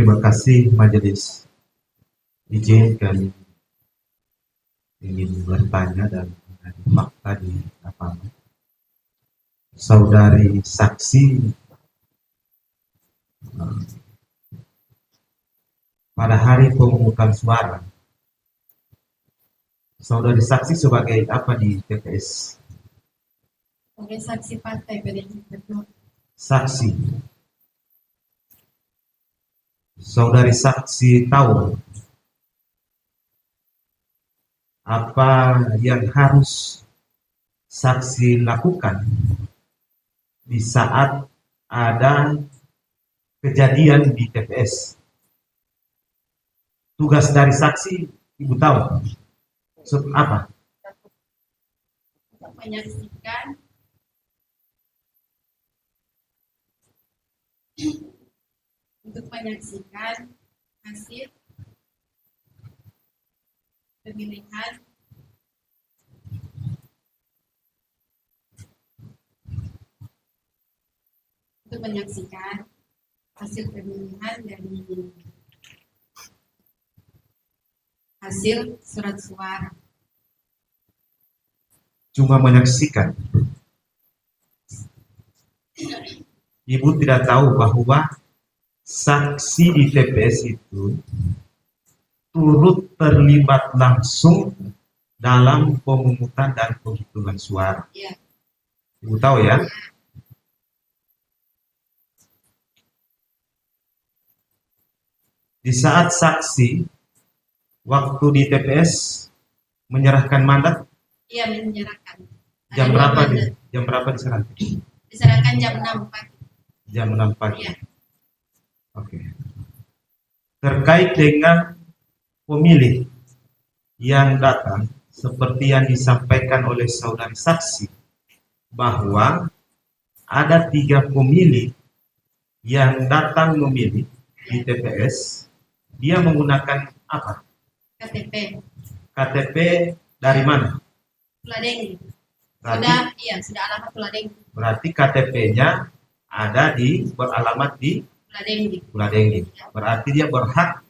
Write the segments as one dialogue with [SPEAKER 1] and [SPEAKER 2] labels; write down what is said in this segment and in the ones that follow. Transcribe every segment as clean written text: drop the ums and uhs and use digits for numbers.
[SPEAKER 1] Terima kasih majelis. Izinkan ingin bertanya dan mengenai fakta di lapangan. Saudari saksi pada hari pemungutan suara, saudari saksi sebagai apa di TPS?
[SPEAKER 2] Sebagai saksi partai PDIP.
[SPEAKER 1] Saksi. Saudari saksi tahu apa yang harus saksi lakukan di saat ada kejadian di TPS. Tugas dari saksi, Ibu tahu apa?
[SPEAKER 2] Untuk menyaksikan hasil pemilihan dari hasil surat suara.
[SPEAKER 1] Cuma menyaksikan. Ibu tidak tahu bahwa saksi di TPS itu turut terlibat langsung dalam pemungutan dan penghitungan suara.
[SPEAKER 2] Ya.
[SPEAKER 1] Ibu tahu ya? Di saat saksi waktu di TPS menyerahkan mandat?
[SPEAKER 2] Iya, menyerahkan.
[SPEAKER 1] Jam berapa diserahkan?
[SPEAKER 2] Diserahkan jam 6 pagi.
[SPEAKER 1] Jam 6 pagi.
[SPEAKER 2] Ya.
[SPEAKER 1] Oke. Terkait dengan pemilih yang datang, seperti yang disampaikan oleh saudari saksi, bahwa ada 3 pemilih yang datang memilih di TPS. Dia menggunakan apa?
[SPEAKER 2] KTP.
[SPEAKER 1] KTP dari mana?
[SPEAKER 2] Puladenggi. Sudah alamat Puladenggi.
[SPEAKER 1] Berarti KTP-nya beralamat di Puladenggi.
[SPEAKER 2] Ya.
[SPEAKER 1] Berarti dia berhak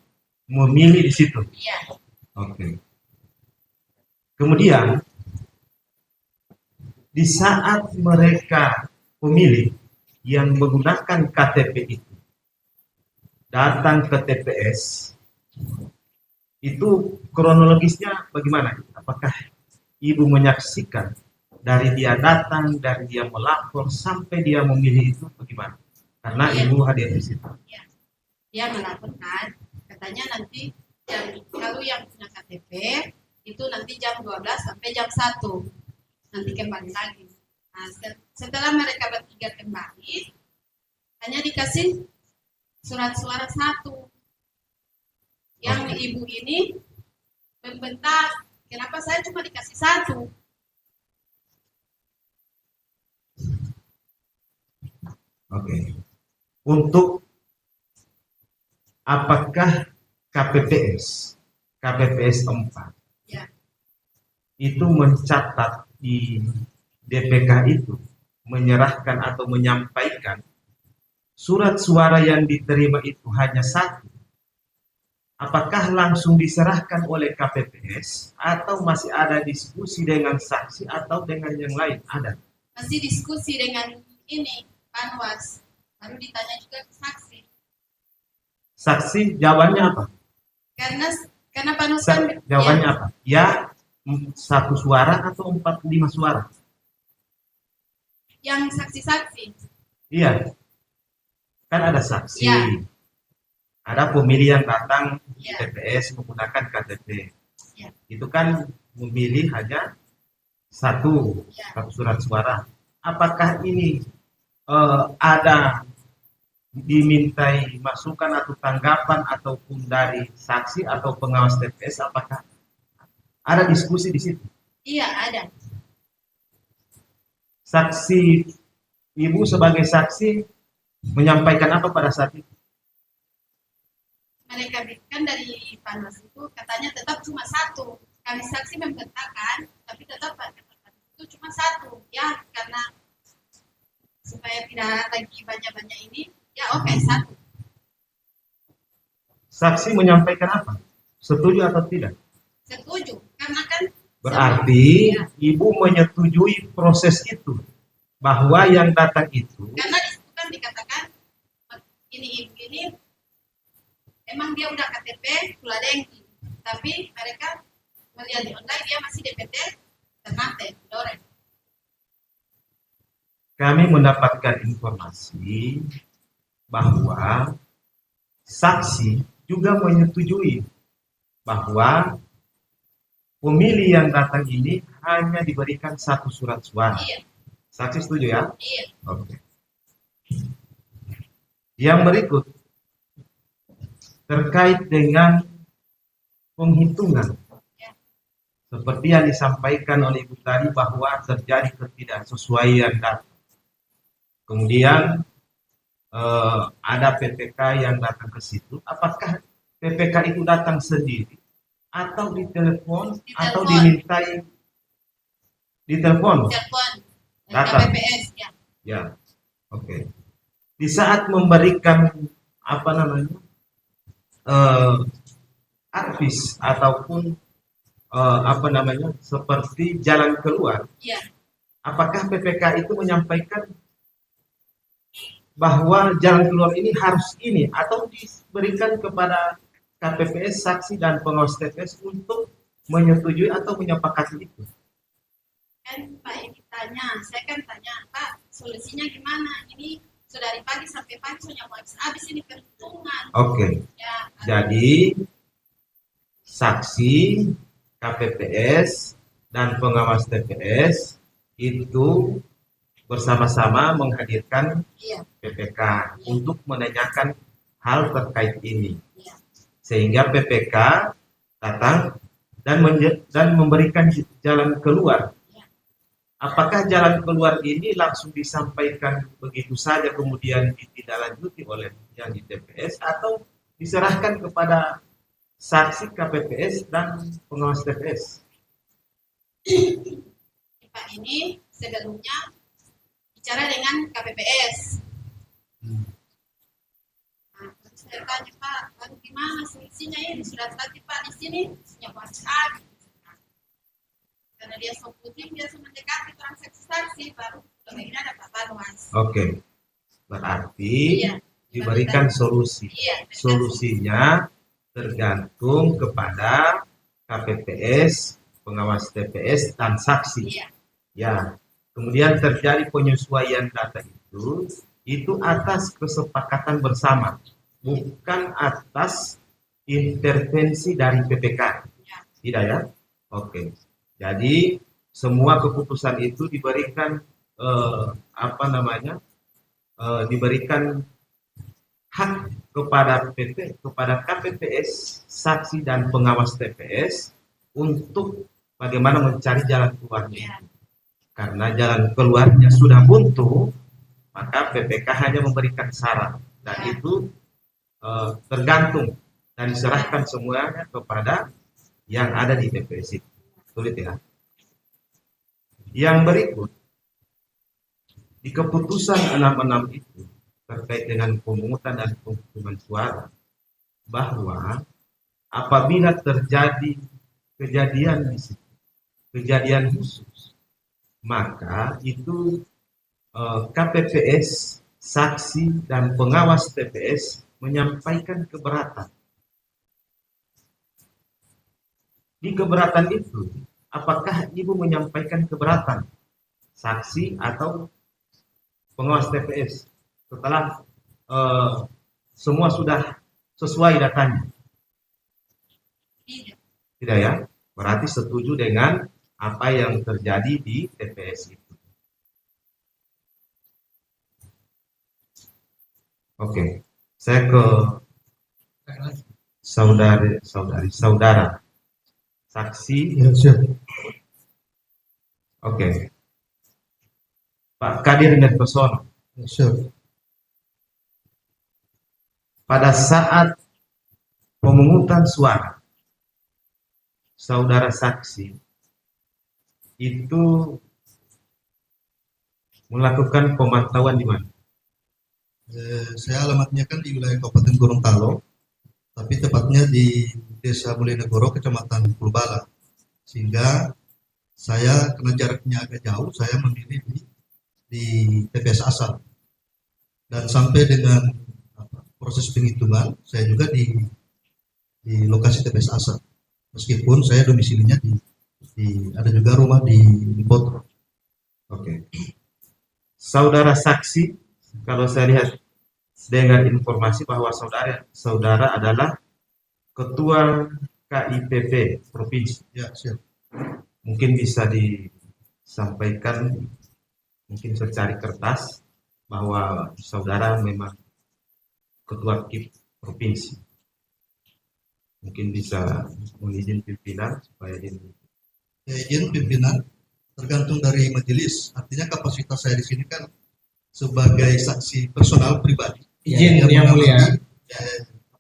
[SPEAKER 1] memilih di situ.
[SPEAKER 2] Iya.
[SPEAKER 1] Oke. Kemudian di saat mereka pemilih yang menggunakan KTP itu datang ke TPS, itu kronologisnya bagaimana? Apakah Ibu menyaksikan dari dia datang, dari dia melapor sampai dia memilih itu bagaimana? Karena Ibu hadir di situ.
[SPEAKER 2] Ya. Dia melaporkan, katanya nanti kalau yang punya KTP itu nanti jam 12 sampai jam 1 nanti kembali lagi. Nah, setelah mereka bertiga kembali, hanya dikasih surat suara 1. Yang ibu ini membentak, kenapa saya cuma dikasih 1?
[SPEAKER 1] Oke. Untuk apakah KPPS 4
[SPEAKER 2] Ya.
[SPEAKER 1] itu mencatat di DPK itu menyerahkan atau menyampaikan surat suara yang diterima itu hanya 1? Apakah langsung diserahkan oleh KPPS atau masih ada diskusi dengan saksi atau dengan yang lain? Ada?
[SPEAKER 2] Masih diskusi dengan ini Panwas, baru ditanya juga ke saksi.
[SPEAKER 1] Saksi jawabannya apa?
[SPEAKER 2] Karena Panwas kan
[SPEAKER 1] jawabannya apa? Ya 1 suara atau 45 suara?
[SPEAKER 2] Yang saksi-saksi.
[SPEAKER 1] Iya. Kan ada saksi.
[SPEAKER 2] Ya.
[SPEAKER 1] Ada pemilih yang datang di
[SPEAKER 2] Ya.
[SPEAKER 1] TPS menggunakan KTP.
[SPEAKER 2] Ya.
[SPEAKER 1] Itu kan memilih hanya 1 surat suara. Apakah ini ada dimintai masukan atau tanggapan ataupun dari saksi atau pengawas TPS? Apakah ada diskusi di situ?
[SPEAKER 2] Iya, ada.
[SPEAKER 1] Saksi, Ibu sebagai saksi menyampaikan apa pada saat itu?
[SPEAKER 2] Mereka kan dari Panwas itu katanya tetap cuma 1. Kami saksi membentakkan, tapi tetap itu cuma 1. Ya, karena supaya tidak lagi banyak-banyak ini, ya oke 1.
[SPEAKER 1] Saksi menyampaikan apa? Setuju atau tidak?
[SPEAKER 2] Setuju, karena kan
[SPEAKER 1] Berarti
[SPEAKER 2] ya,
[SPEAKER 1] ibu menyetujui proses itu, bahwa yang datang itu
[SPEAKER 2] karena di situ kan dikatakan ini emang dia udah KTP Puladengki, tapi mereka melihat di online dia masih DPT Ternate, Doreng.
[SPEAKER 1] kami mendapatkan informasi bahwa saksi juga menyetujui bahwa pemilih yang datang ini hanya diberikan satu surat suara.
[SPEAKER 2] Iya,
[SPEAKER 1] Saksi setuju ya?
[SPEAKER 2] iya,
[SPEAKER 1] Oke. Yang berikut terkait dengan penghitungan.
[SPEAKER 2] ya,
[SPEAKER 1] Seperti yang disampaikan oleh Ibu tadi bahwa terjadi ketidaksesuaian data. Kemudian ada PPK yang datang ke situ. Apakah PPK itu datang sendiri atau ditelepon atau dimintai ditelepon?
[SPEAKER 2] telepon
[SPEAKER 1] Datang.
[SPEAKER 2] KPPS ya.
[SPEAKER 1] Ya, oke. Di saat memberikan apa namanya advis ataupun apa namanya seperti jalan keluar,
[SPEAKER 2] Iya,
[SPEAKER 1] apakah PPK itu menyampaikan bahwa jalan keluar ini harus ini atau diberikan kepada KPPS, saksi dan pengawas TPS untuk menyetujui atau menyepakati itu?
[SPEAKER 2] kan Pak ini tanya, saya kan tanya Pak solusinya gimana? Ini sudah dari pagi sampai pagi soalnya mau habis ini perhitungan.
[SPEAKER 1] Oke.
[SPEAKER 2] Ya,
[SPEAKER 1] Jadi saksi, KPPS dan pengawas TPS itu bersama-sama menghadirkan
[SPEAKER 2] iya,
[SPEAKER 1] PPK untuk menanyakan hal terkait ini,
[SPEAKER 2] iya,
[SPEAKER 1] sehingga PPK datang dan memberikan jalan keluar.
[SPEAKER 2] iya.
[SPEAKER 1] Apakah jalan keluar ini langsung disampaikan begitu saja kemudian ditindaklanjuti oleh yang di TPS atau diserahkan kepada saksi KPPS dan pengawas TPS?
[SPEAKER 2] Pak ini sebelumnya bicara dengan KPPS. Nah, terus saya tanya Pak, lalu gimana solusinya ini? Sudah tadi Pak di sini, sudah WhatsApp. Karena dia soputin, dia mendekati transaksi saksi, baru akhirnya dapat banwas.
[SPEAKER 1] Oke, berarti
[SPEAKER 2] Iya,
[SPEAKER 1] diberikan solusi.
[SPEAKER 2] iya,
[SPEAKER 1] Solusinya tergantung kepada KPPS, pengawas TPS, dan saksi.
[SPEAKER 2] iya,
[SPEAKER 1] Ya, kemudian terjadi penyesuaian data itu atas kesepakatan bersama, bukan atas intervensi dari PPK.
[SPEAKER 2] iya.
[SPEAKER 1] Tidak ya? Oke. Jadi semua keputusan itu diberikan apa namanya? Diberikan hak kepada kepada KPPS, saksi dan pengawas TPS untuk bagaimana mencari jalan keluarnya. Karena jalan keluarnya sudah buntu, maka PPK hanya memberikan saran dan itu tergantung dan diserahkan semuanya kepada yang ada di TPS itu. Sulit ya. Yang berikut di keputusan 66 itu terkait dengan pemungutan dan penghitungan suara bahwa apabila terjadi kejadian di situ, kejadian khusus, maka itu KPPS, saksi dan pengawas TPS menyampaikan keberatan. Di keberatan itu, apakah Ibu menyampaikan keberatan saksi atau pengawas TPS setelah semua sudah sesuai datanya?
[SPEAKER 2] Tidak.
[SPEAKER 1] Tidak ya? Berarti setuju dengan apa yang terjadi di TPS itu. Oke, saya ke saudara saksi.
[SPEAKER 3] Ya, siap.
[SPEAKER 1] Oke, Pak Kadir Nertosono.
[SPEAKER 3] Ya, siap.
[SPEAKER 1] Pada saat pemungutan suara, saudara saksi itu melakukan pemantauan di mana?
[SPEAKER 3] Saya alamatnya kan di wilayah Kabupaten Gorontalo. tapi tepatnya di Desa Bolenegoro, Kecamatan Purbala. Sehingga saya karena jaraknya agak jauh, saya memilih di TPS asal. Dan sampai dengan proses penghitungan, saya juga di lokasi TPS asal. Meskipun saya domisilinya ada juga rumah di Potro.
[SPEAKER 1] Oke. Saudara saksi, kalau saya lihat dengan informasi bahwa saudara adalah ketua KIPP provinsi.
[SPEAKER 3] Ya, siap.
[SPEAKER 1] Mungkin bisa disampaikan, mungkin secari kertas bahwa saudara memang ketua KIP provinsi. Mungkin bisa mengizin pimpinan supaya ini.
[SPEAKER 3] Izin pimpinan tergantung dari majelis. Artinya kapasitas saya di sini kan sebagai saksi personal pribadi.
[SPEAKER 4] Izin yang mulia.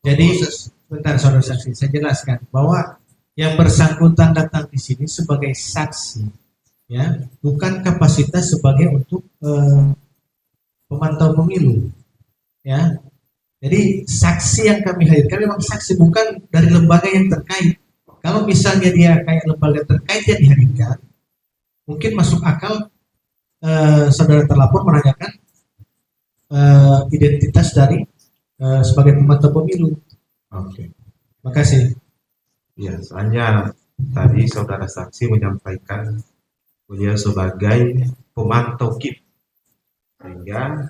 [SPEAKER 4] Jadi
[SPEAKER 3] proses.
[SPEAKER 4] bentar saudara saksi, saya jelaskan bahwa yang bersangkutan datang di sini sebagai saksi, ya, bukan kapasitas sebagai untuk pemantau pemilu, ya. Jadi saksi yang kami hadirkan memang saksi, bukan dari lembaga yang terkait. Kalau misalnya dia kayak lembaga terkait yang dihadirkan, mungkin masuk akal saudara terlapor menanyakan identitas dari sebagai pemantau pemilu.
[SPEAKER 1] Oke.
[SPEAKER 4] Terima kasih.
[SPEAKER 1] Ya, soalnya tadi saudara saksi menyampaikan beliau sebagai pemantau KIP, sehingga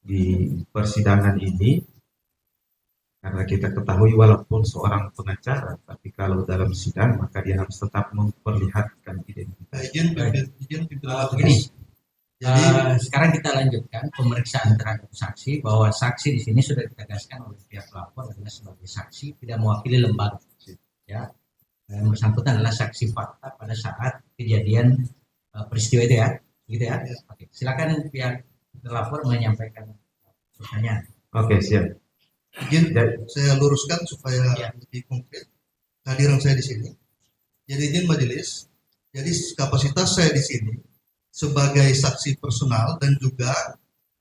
[SPEAKER 1] di persidangan ini, karena kita ketahui walaupun seorang pengacara, tapi kalau dalam sidang maka dia harus tetap memperlihatkan identitas.
[SPEAKER 3] Izin pimpinan
[SPEAKER 5] Begini,
[SPEAKER 3] majelis. Jadi
[SPEAKER 5] sekarang kita lanjutkan pemeriksaan terhadap saksi, bahwa saksi di sini sudah ditegaskan oleh pihak pelapor adalah sebagai saksi, tidak mewakili lembaga. Ya, yang bersangkutan adalah saksi fakta pada saat kejadian peristiwa itu ya, gitu ya. Oke, silakan pihak terlapor menyampaikan pertanyaan.
[SPEAKER 1] Oke, siap.
[SPEAKER 3] izin saya luruskan supaya
[SPEAKER 5] Ya.
[SPEAKER 3] lebih konkret kehadiran saya di sini. Jadi izin majelis. Jadi kapasitas saya di sini sebagai saksi personal dan juga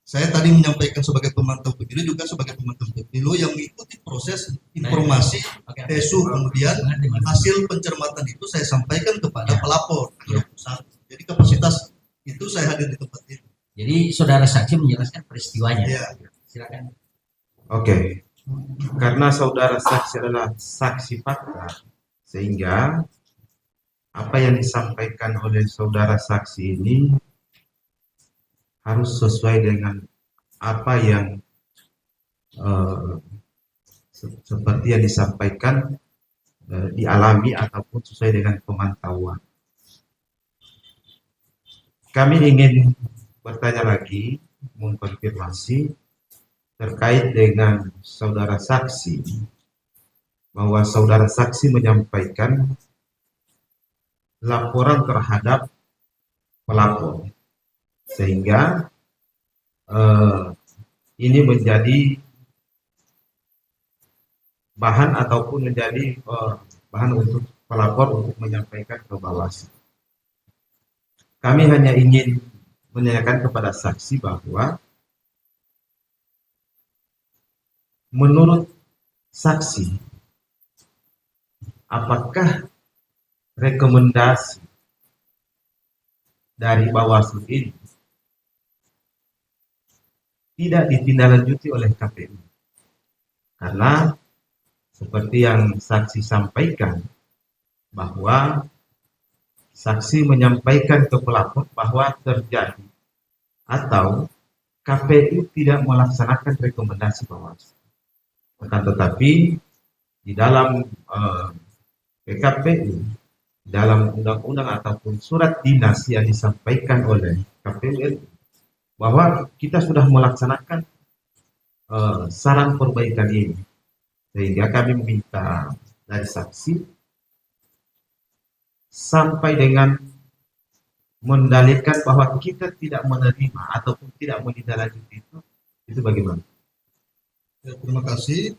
[SPEAKER 3] saya tadi menyampaikan sebagai pemantau pemilu, juga sebagai pemantau pemilu yang mengikuti proses informasi
[SPEAKER 5] Oke.
[SPEAKER 3] PSU, kemudian
[SPEAKER 5] Mengerti, Mas.
[SPEAKER 3] hasil pencermatan itu saya sampaikan kepada
[SPEAKER 5] Ya.
[SPEAKER 3] pelapor.
[SPEAKER 5] Ya.
[SPEAKER 3] Jadi kapasitas itu saya hadir di tempat itu.
[SPEAKER 5] Jadi saudara saksi menjelaskan peristiwanya.
[SPEAKER 3] Ya.
[SPEAKER 5] Silakan.
[SPEAKER 1] Oke. Karena saudara saksi adalah saksi fakta, sehingga apa yang disampaikan oleh saudara saksi ini harus sesuai dengan apa yang seperti yang disampaikan dialami ataupun sesuai dengan pemantauan. Kami ingin bertanya lagi, mengkonfirmasi terkait dengan saudara saksi, bahwa saudara saksi menyampaikan laporan terhadap pelapor, sehingga ini menjadi bahan ataupun menjadi bahan untuk pelapor untuk menyampaikan ke Bawaslu. Kami hanya ingin menanyakan kepada saksi bahwa menurut saksi, apakah rekomendasi dari Bawaslu ini tidak ditindaklanjuti oleh KPU? Karena seperti yang saksi sampaikan, bahwa saksi menyampaikan ke pelapor bahwa terjadi atau KPU tidak melaksanakan rekomendasi Bawaslu. Akan tetapi di dalam PKPU, dalam undang-undang ataupun surat dinas yang disampaikan oleh KPU RI, bahwa kita sudah melaksanakan saran perbaikan ini, sehingga kami meminta dari saksi sampai dengan mendalilkan bahwa kita tidak menerima ataupun tidak menindaklanjuti itu bagaimana?
[SPEAKER 3] Ya, terima kasih.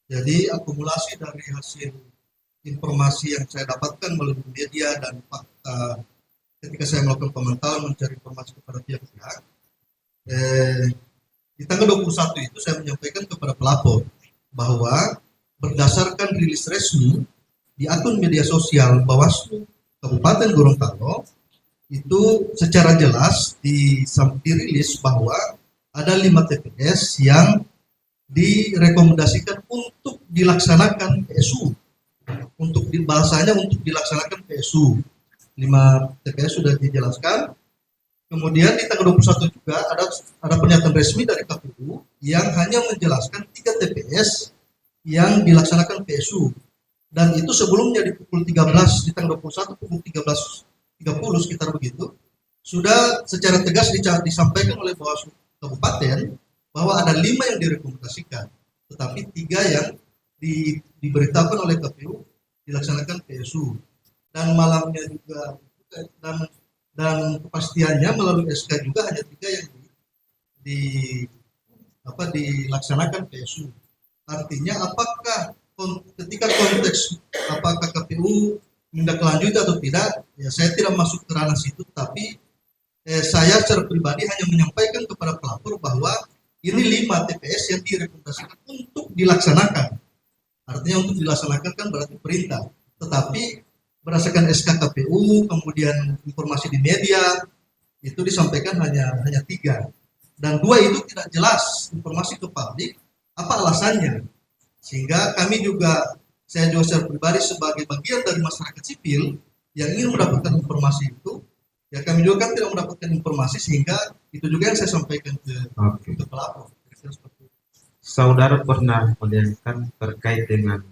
[SPEAKER 3] Jadi akumulasi dari hasil informasi yang saya dapatkan melalui media dan fakta ketika saya melakukan pemantauan mencari informasi kepada pihak-pihak, Di tanggal 21 itu saya menyampaikan kepada pelapor bahwa berdasarkan rilis resmi di akun media sosial Bawaslu Kabupaten Gorontalo itu secara jelas dirilis bahwa ada 5 TPS yang direkomendasikan untuk dilaksanakan PSU. Untuk bahasanya untuk dilaksanakan PSU. 5 TPS sudah dijelaskan. Kemudian di tanggal 21 juga ada pernyataan resmi dari KPU yang hanya menjelaskan 3 TPS yang dilaksanakan PSU. Dan itu sebelumnya di pukul 13, di tanggal 21 pukul 13.30 sekitar begitu, sudah secara tegas disampaikan oleh Bawaslu Kabupaten bahwa ada 5 yang direkomendasikan, tetapi 3 yang diberitakan oleh KPU dilaksanakan PSU. Dan malamnya juga dan kepastiannya melalui SK juga hanya 3 yang dilaksanakan PSU. Artinya apakah ketika konteks apakah KPU menindaklanjuti atau tidak, ya saya tidak masuk ke ranah situ, tapi saya secara pribadi hanya menyampaikan kepada pelapor bahwa ini 5 TPS yang direkomendasikan untuk dilaksanakan. Artinya untuk dilaksanakan kan berarti perintah. Tetapi berdasarkan SK KPU, kemudian informasi di media, itu disampaikan hanya 3. Dan 2 itu tidak jelas informasi ke publik, apa alasannya. Sehingga saya juga secara pribadi sebagai bagian dari masyarakat sipil yang ingin mendapatkan informasi itu, ya kami juga kan tidak mendapatkan informasi, sehingga itu juga yang saya sampaikan ke pelapor.
[SPEAKER 1] Saudara pernah menanyakan terkait dengan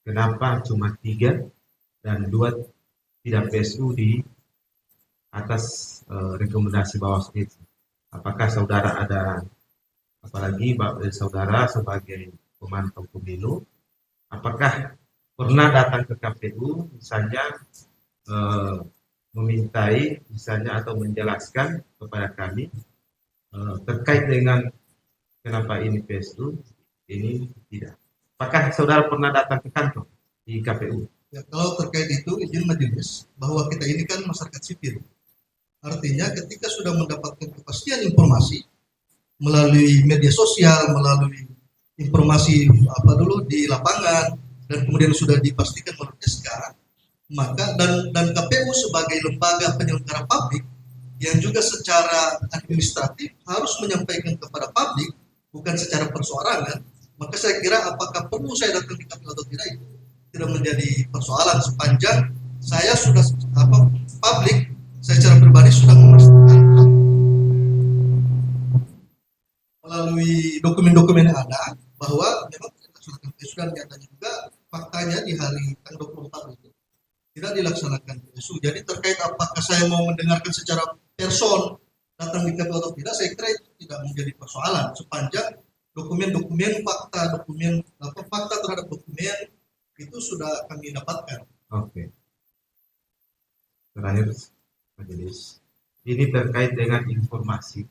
[SPEAKER 1] kenapa cuma 3 dan 2 tidak PSU di atas rekomendasi Bawaslu itu. Apakah saudara ada, apalagi saudara sebagai pemantau pemilu, apakah pernah datang ke KPU misalnya memintai misalnya atau menjelaskan kepada kami terkait dengan kenapa ini PSU, ini tidak. Apakah saudara pernah datang ke kantor di KPU?
[SPEAKER 3] Ya, kalau terkait itu izin majelis bahwa kita ini kan masyarakat sipil. Artinya ketika sudah mendapatkan kepastian informasi melalui media sosial, melalui informasi di lapangan, dan kemudian sudah dipastikan melalui SK, maka dan KPU sebagai lembaga penyelenggara publik yang juga secara administratif harus menyampaikan kepada publik bukan secara perseorangan, maka saya kira apakah perlu saya datang di KPU atau tidak itu tidak menjadi persoalan sepanjang saya sudah publik, saya secara pribadi sudah memastikan melalui dokumen-dokumen yang ada bahwa memang dilaksanakan PSU, dan nyatanya juga faktanya di hari tanggal 24 itu tidak dilaksanakan PSU. Jadi terkait apakah saya mau mendengarkan secara person datang di KPU atau tidak, saya kira itu tidak menjadi persoalan sepanjang dokumen-dokumen fakta terhadap dokumen itu sudah kami dapatkan.
[SPEAKER 1] Oke. Terakhir, majelis, ini terkait dengan informasi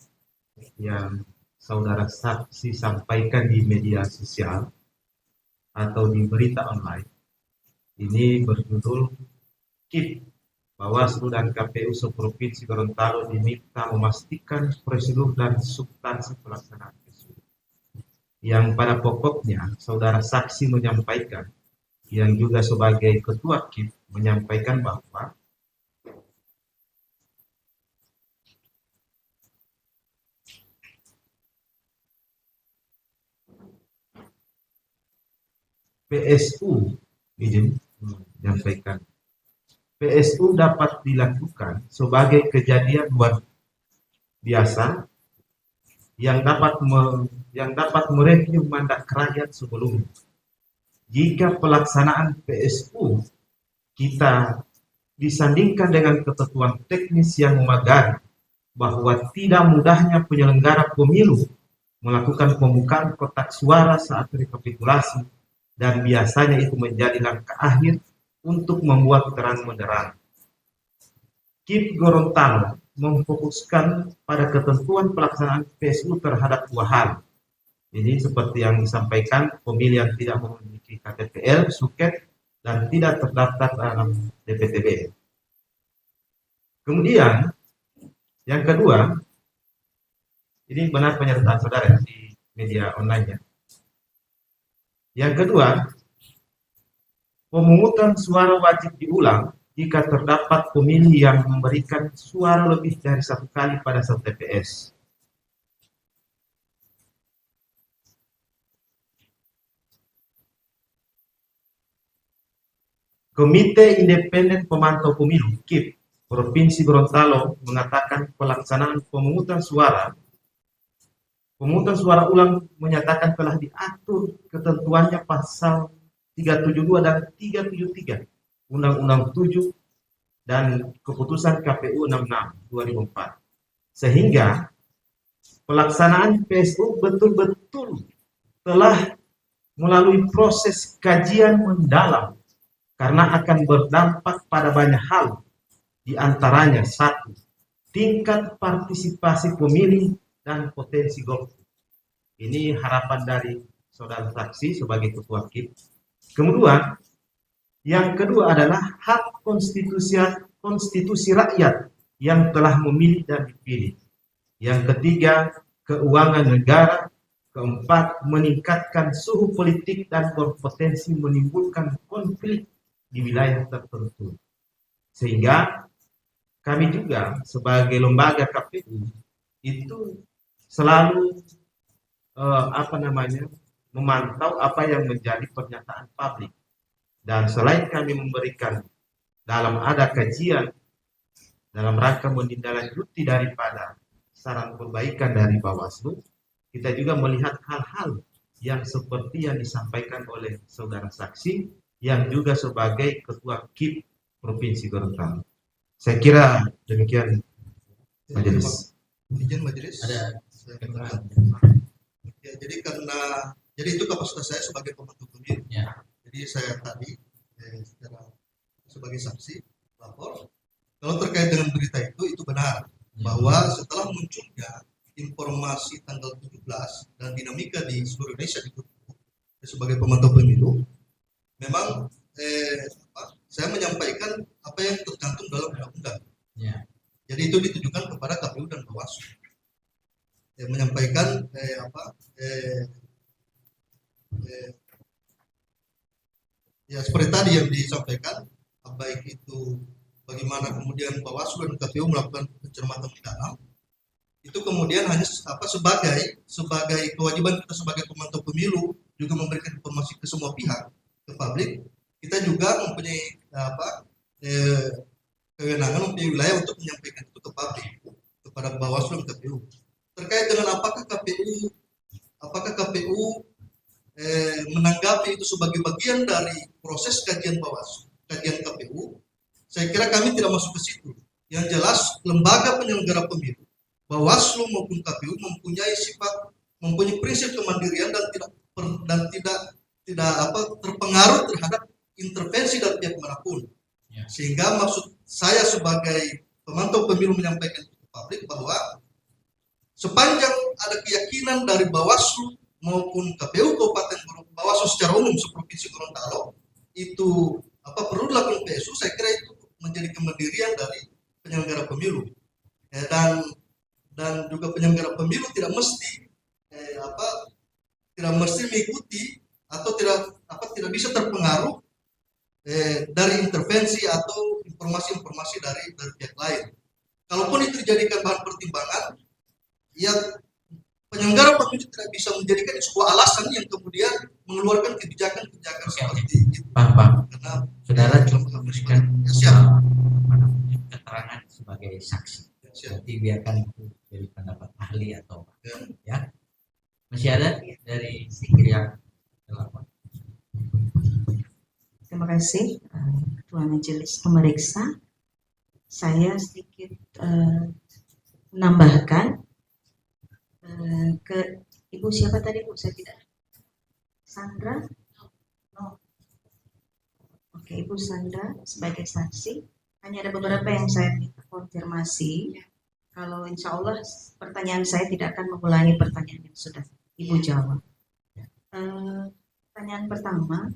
[SPEAKER 1] yang saudara saksi sampaikan di media sosial atau di berita online. Ini berjudul KIP, Bawaslu dan KPU seprovinsi Gorontalo diminta memastikan prosedur dan substansi pelaksanaan PSU. Yang pada pokoknya saudara saksi menyampaikan, yang juga sebagai ketua KIP menyampaikan bahwa PSU, izin menyampaikan, PSU dapat dilakukan sebagai kejadian luar biasa yang dapat mereview mandat rakyat sebelumnya. Jika pelaksanaan PSU kita disandingkan dengan ketentuan teknis yang memadai bahwa tidak mudahnya penyelenggara pemilu melakukan pembukaan kotak suara saat rekapitulasi, dan biasanya itu menjadi langkah akhir untuk membuat terang benderang. KIP Gorontalo memfokuskan pada ketentuan pelaksanaan PSU terhadap 2 hal. Ini seperti yang disampaikan, pemilih yang tidak memiliki KTPL, suket, dan tidak terdaftar dalam DPTB. Kemudian, yang kedua, Ini benar penyertaan saudara di media online-nya. Yang kedua, pemungutan suara wajib diulang jika terdapat pemilih yang memberikan suara lebih dari satu kali pada satu TPS. Komite Independen Pemantau Pemilu (KIP) Provinsi Gorontalo mengatakan pelaksanaan pemungutan suara ulang menyatakan telah diatur ketentuannya pasal 372 dan 373 Undang-Undang 7 dan keputusan KPU 66/2004. Sehingga pelaksanaan PSU betul-betul telah melalui proses kajian mendalam karena akan berdampak pada banyak hal, di antaranya satu, tingkat partisipasi pemilih dan potensi golput. Ini harapan dari saudara saksi sebagai ketua KIP. Kemudian, yang kedua adalah hak konstitusi rakyat yang telah memilih dan dipilih. Yang ketiga, keuangan negara. Keempat, meningkatkan suhu politik dan berpotensi menimbulkan konflik di wilayah tertentu. Sehingga kami juga sebagai lembaga KPU itu selalu memantau apa yang menjadi pernyataan publik. Dan selain kami memberikan dalam ada kajian dalam rangka menindaklanjuti daripada saran perbaikan dari Bawaslu, kita juga melihat hal-hal yang seperti yang disampaikan oleh saudara saksi yang juga sebagai ketua KIP Provinsi Gorontalo. Saya kira demikian majelis.
[SPEAKER 3] Izin majelis.
[SPEAKER 5] Ada
[SPEAKER 3] Saya katakan. Ya, jadi itu kapasitas saya sebagai pemantau pemilu.
[SPEAKER 5] ya.
[SPEAKER 3] Jadi saya tadi sebagai saksi lapor. Kalau terkait dengan berita itu benar bahwa setelah munculnya informasi tanggal 17 dan dinamika di seluruh Indonesia sebagai pemantau pemilu, memang saya menyampaikan apa yang tercantum dalam undang-undang.
[SPEAKER 5] Ya.
[SPEAKER 3] Jadi itu ditujukan kepada KPU dan Bawaslu. Menyampaikan ya seperti tadi yang disampaikan, baik itu bagaimana kemudian Bawaslu dan KPU melakukan pencermatan mendalam, itu kemudian hanya sebagai kewajiban kita sebagai pemantau pemilu juga memberikan informasi ke semua pihak, ke publik. Kita juga mempunyai kewenangan, mempunyai wilayah untuk menyampaikan itu ke publik, kepada Bawaslu dan KPU. Terkait dengan apakah KPU menanggapi itu sebagai bagian dari proses kajian Bawaslu, kajian KPU, saya kira kami tidak masuk ke situ. Yang jelas lembaga penyelenggara pemilu, Bawaslu maupun KPU mempunyai prinsip kemandirian dan tidak terpengaruh terhadap intervensi dari pihak manapun.
[SPEAKER 5] Ya.
[SPEAKER 3] Sehingga maksud saya sebagai pemantau pemilu menyampaikan ke publik bahwa sepanjang ada keyakinan dari Bawaslu maupun KPU Kabupaten Bawaslu secara umum seprovinsi Gorontalo itu perlu dilakukan PSU, saya kira itu menjadi kemandirian dari penyelenggara pemilu. Dan juga penyelenggara pemilu tidak mesti mengikuti atau tidak bisa terpengaruh dari intervensi atau informasi-informasi dari pihak lain. Kalaupun itu dijadikan bahan pertimbangan, ya penyelenggara pemilu tidak bisa menjadikan sebuah alasan yang kemudian mengeluarkan kebijakan-kebijakan seperti itu.
[SPEAKER 5] Pak.
[SPEAKER 3] Karena
[SPEAKER 5] Saudara cukup memberikan keterangan sebagai saksi. Nanti biarkan itu jadi pendapat ahli atau ya. Masih ada dari pihak terlapor.
[SPEAKER 6] Terima kasih Ketua Majelis Pemeriksa. Saya sedikit menambahkan ke Ibu siapa tadi Bu? Saya tidak. Sandra? No. Oke, Ibu Sandra sebagai saksi. Hanya ada beberapa yang saya minta konfirmasi. Kalau insya Allah pertanyaan saya tidak akan mengulangi pertanyaan yang sudah Ibu jawab. Pertanyaan pertama.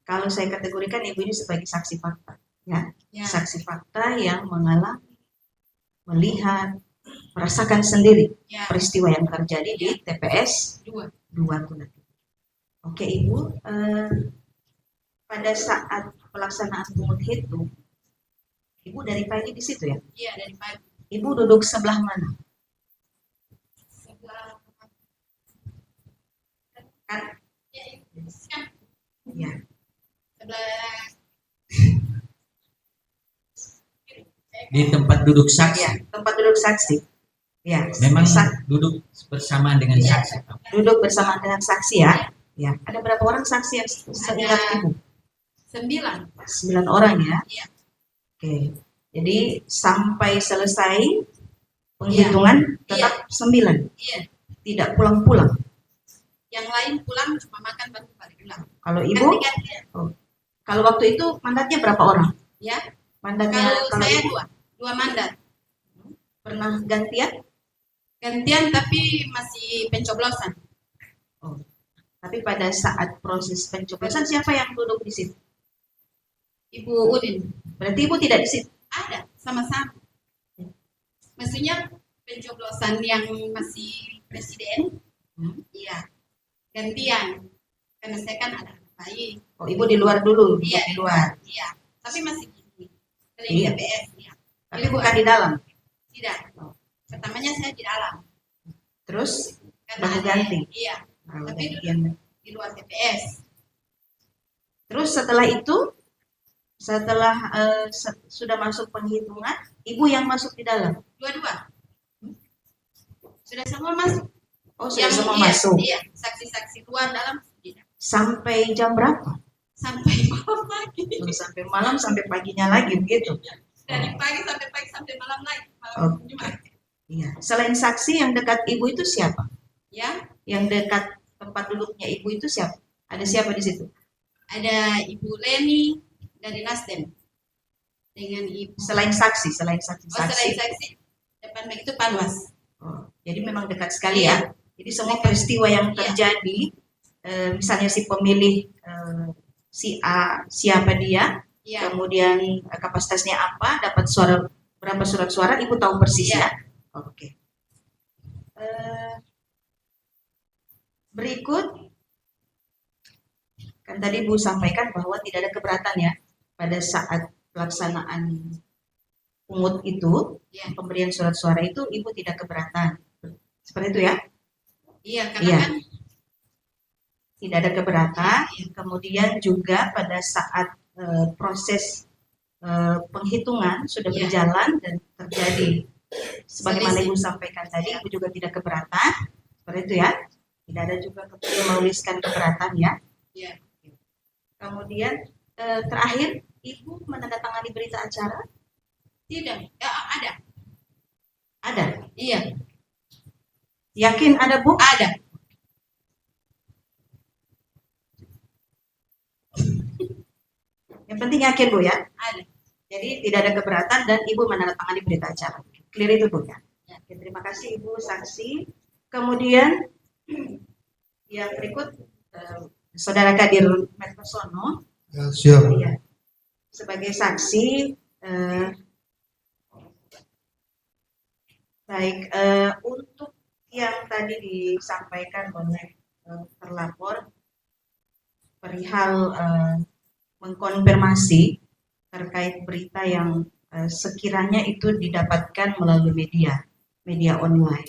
[SPEAKER 6] Kalau saya kategorikan Ibu ini sebagai saksi fakta, ya. Saksi fakta yang mengalami, melihat, merasakan sendiri
[SPEAKER 2] Ya,
[SPEAKER 6] peristiwa yang terjadi di TPS
[SPEAKER 2] 2.
[SPEAKER 6] 2 Tunak. Oke Ibu, pada saat pelaksanaan pungut hitung, Ibu dari pagi di situ ya?
[SPEAKER 2] Iya, dari pagi.
[SPEAKER 6] Ibu duduk sebelah mana?
[SPEAKER 2] Sebelah
[SPEAKER 6] Kan?
[SPEAKER 2] ya, kan,
[SPEAKER 6] Ya.
[SPEAKER 2] sebelah
[SPEAKER 5] Di tempat duduk
[SPEAKER 6] Ya,
[SPEAKER 5] saksi.
[SPEAKER 6] tempat duduk saksi. Ya,
[SPEAKER 5] Memang
[SPEAKER 6] sa-
[SPEAKER 5] duduk bersamaan dengan
[SPEAKER 2] Iya.
[SPEAKER 5] saksi. Pak.
[SPEAKER 6] duduk bersama dengan saksi ya. Ya, ada berapa orang saksi yang seingat Ibu?
[SPEAKER 2] 9.
[SPEAKER 6] 9 orang ya.
[SPEAKER 2] Iya.
[SPEAKER 6] Oke. Jadi sampai selesai penghitungan tetap 9.
[SPEAKER 2] Iya,
[SPEAKER 6] Tidak pulang-pulang.
[SPEAKER 2] yang lain pulang cuma makan baru balik pulang.
[SPEAKER 6] Kalau Ibu,
[SPEAKER 2] Ganti-gantian.
[SPEAKER 6] kalau waktu itu mandatnya berapa orang?
[SPEAKER 2] Ya,
[SPEAKER 6] Mandatnya
[SPEAKER 2] kalau
[SPEAKER 6] kalau
[SPEAKER 2] saya
[SPEAKER 6] Ibu
[SPEAKER 2] 2 mandat.
[SPEAKER 6] pernah gantian?
[SPEAKER 2] Gantian tapi masih pencoblosan.
[SPEAKER 6] Oh. Tapi pada saat proses pencoblosan siapa yang duduk di situ?
[SPEAKER 2] Ibu Udin
[SPEAKER 6] Berarti Ibu tidak di situ.
[SPEAKER 2] ada sama-sama. Maksudnya pencoblosan yang masih presiden, iya gantian. Karena saya kan ada anak bayi.
[SPEAKER 6] Oh, Ibu di luar dulu,
[SPEAKER 2] Iya,
[SPEAKER 6] di luar.
[SPEAKER 2] Iya, tapi masih gini. Dari
[SPEAKER 6] Iya.
[SPEAKER 2] TPS, iya.
[SPEAKER 6] Tapi bukan di dalam.
[SPEAKER 2] Tidak. Pertamanya saya di dalam.
[SPEAKER 6] Terus
[SPEAKER 2] Karena
[SPEAKER 6] baru
[SPEAKER 2] ada-
[SPEAKER 6] ganti.
[SPEAKER 2] Iya,
[SPEAKER 6] Baru
[SPEAKER 2] Tapi
[SPEAKER 6] gantian.
[SPEAKER 2] di luar TPS.
[SPEAKER 6] Terus setelah itu, setelah sudah masuk penghitungan, Ibu yang masuk di dalam.
[SPEAKER 2] Dua-dua. Sudah semua masuk.
[SPEAKER 6] Oh, sudah
[SPEAKER 2] Yang-
[SPEAKER 6] semua
[SPEAKER 2] iya,
[SPEAKER 6] masuk.
[SPEAKER 2] Iya, saksi-saksi luar dalam tidak.
[SPEAKER 6] Sampai jam berapa?
[SPEAKER 2] Sampai malam lagi.
[SPEAKER 6] Oh, sampai malam, sampai paginya lagi begitu.
[SPEAKER 2] Dari pagi sampai malam lagi. Malam
[SPEAKER 6] Oh.
[SPEAKER 2] Jumat.
[SPEAKER 6] Iya. Selain saksi yang dekat Ibu itu siapa?
[SPEAKER 2] Ya,
[SPEAKER 6] Yang dekat tempat duduknya Ibu itu siapa? Ada siapa di situ?
[SPEAKER 2] ada Ibu Leni dari Nasdem dengan Ibu.
[SPEAKER 6] Selain saksi, selain saksi.
[SPEAKER 2] Oh, selain saksi depan begitu Panwas.
[SPEAKER 6] Oh, jadi memang dekat sekali ya. Jadi semua peristiwa yang terjadi, misalnya si pemilih si A siapa dia,
[SPEAKER 2] Iya,
[SPEAKER 6] kemudian kapasitasnya apa, dapat suara berapa surat suara, Ibu tahu persis
[SPEAKER 2] Iya.
[SPEAKER 6] ya. Oke. Berikut, kan tadi Bu sampaikan bahwa tidak ada keberatan ya pada saat pelaksanaan pungut itu,
[SPEAKER 2] Iya.
[SPEAKER 6] pemberian surat suara itu, Ibu tidak keberatan. Seperti itu ya?
[SPEAKER 2] iya karena
[SPEAKER 6] Iya.
[SPEAKER 2] kan
[SPEAKER 6] Tidak ada keberatan. Kemudian juga pada saat proses penghitungan sudah
[SPEAKER 2] Iya.
[SPEAKER 6] berjalan dan terjadi sebagaimana
[SPEAKER 2] Selisih.
[SPEAKER 6] Ibu sampaikan tadi, Ibu juga tidak keberatan. Seperti itu ya? Tidak ada juga kemudian menuliskan keberatan ya.
[SPEAKER 2] Iya.
[SPEAKER 6] Kemudian terakhir, Ibu menandatangani berita acara?
[SPEAKER 2] tidak. Ya, ada.
[SPEAKER 6] Ada.
[SPEAKER 2] Iya,
[SPEAKER 6] Yakin ada Bu?
[SPEAKER 2] ada.
[SPEAKER 6] Yang penting yakin Bu ya.
[SPEAKER 2] Ada.
[SPEAKER 6] Jadi tidak ada keberatan dan Ibu menandatangani berita acara. Clear itu Bu ya. Oke, terima kasih Ibu saksi. Kemudian yang berikut Saudara Kadir Metsono,
[SPEAKER 3] Ya, siap.
[SPEAKER 6] ya, sebagai saksi. Baik, untuk yang tadi disampaikan oleh terlapor perihal mengkonfirmasi terkait berita yang sekiranya itu didapatkan melalui media online,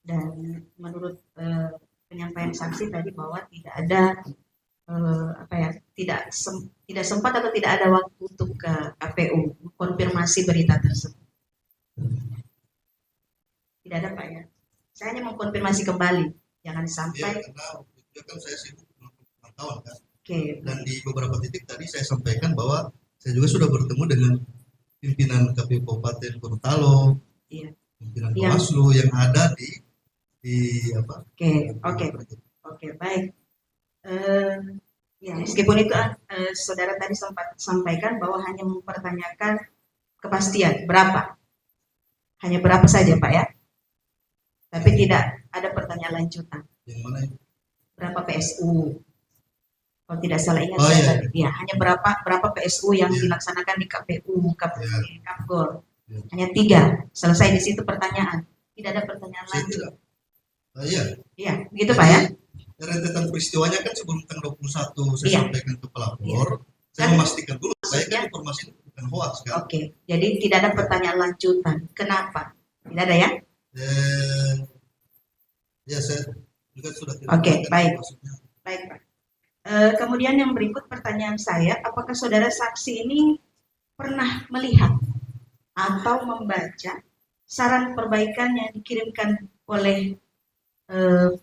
[SPEAKER 6] dan menurut penyampaian saksi tadi bahwa tidak ada tidak sempat atau tidak ada waktu untuk ke KPU konfirmasi berita tersebut. Tidak ada Pak ya. Saya hanya mengkonfirmasi kembali, jangan
[SPEAKER 3] Ya,
[SPEAKER 6] sampai.
[SPEAKER 3] karena waktu itu kan saya sibuk melakukan pemantauan kan.
[SPEAKER 6] Oke,
[SPEAKER 3] Dan di beberapa titik tadi saya sampaikan bahwa saya juga sudah bertemu dengan pimpinan KPU Kabupaten Gorontalo,
[SPEAKER 6] Iya.
[SPEAKER 3] pimpinan
[SPEAKER 6] Yang-
[SPEAKER 3] Bawaslu yang ada di apa?
[SPEAKER 6] oke, baik. Ya, meskipun itu saudara tadi sempat sampaikan bahwa hanya mempertanyakan kepastian berapa, hanya berapa saja Pak ya, tapi tidak ada pertanyaan lanjutan.
[SPEAKER 3] Yang mana itu?
[SPEAKER 6] Berapa PSU? Kalau tidak salah ingat
[SPEAKER 3] Oh,
[SPEAKER 6] saya
[SPEAKER 3] iya.
[SPEAKER 6] tadi, ya hanya berapa PSU yang
[SPEAKER 3] Iya.
[SPEAKER 6] dilaksanakan di KPU,
[SPEAKER 3] Iya.
[SPEAKER 6] Kapgor.
[SPEAKER 3] Iya.
[SPEAKER 6] Hanya 3. Selesai di situ pertanyaan. Tidak ada pertanyaan
[SPEAKER 3] Saya
[SPEAKER 6] lanjut.
[SPEAKER 3] tidak. Iya.
[SPEAKER 6] Iya, begitu Pak ya?
[SPEAKER 3] Rentetan peristiwanya kan sebelum tanggal 21 saya
[SPEAKER 6] Iya.
[SPEAKER 3] sampaikan ke pelapor. Saya
[SPEAKER 6] Kan
[SPEAKER 3] memastikan dulu, saya kan
[SPEAKER 6] maksudnya-
[SPEAKER 3] informasi itu bukan hoax kan.
[SPEAKER 6] Oke, jadi tidak ada pertanyaan lanjutan. Kenapa? Tidak ada ya?
[SPEAKER 3] Ya saya juga sudah tidak
[SPEAKER 6] Oke,
[SPEAKER 3] tahu kan
[SPEAKER 6] baik.
[SPEAKER 3] maksudnya.
[SPEAKER 6] Baik Pak. Kemudian yang berikut pertanyaan saya, apakah saudara saksi ini pernah melihat atau membaca saran perbaikan yang dikirimkan oleh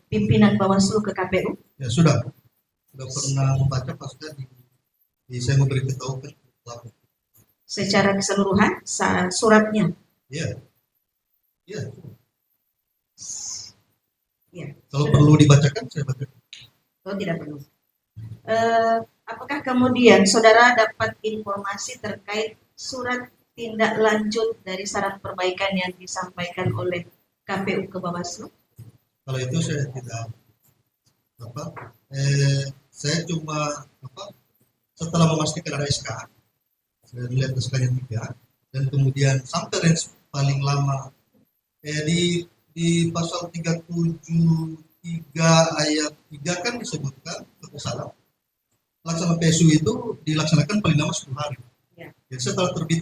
[SPEAKER 6] pimpinan Bawaslu ke KPU?
[SPEAKER 3] Ya sudah pernah membaca pasca saya memberi ketahuan ke pelapor.
[SPEAKER 6] Secara keseluruhan, suratnya.
[SPEAKER 3] Iya. Iya.
[SPEAKER 6] Ya,
[SPEAKER 3] Kalau
[SPEAKER 6] sudah.
[SPEAKER 3] perlu dibacakan saya baca.
[SPEAKER 6] Oh, tidak perlu. Apakah kemudian saudara dapat informasi terkait surat tindak lanjut dari saran perbaikan yang disampaikan oleh KPU ke Bawaslu?
[SPEAKER 3] Kalau itu saya tidak saya cuma setelah memastikan ada SK, saya melihat SK-nya 3 dan kemudian sampai range paling lama di pasal 373 ayat 3 kan disebutkan salah pelaksanaan PSU itu dilaksanakan paling lama 10 hari.
[SPEAKER 6] Ya.
[SPEAKER 3] Jadi setelah terbit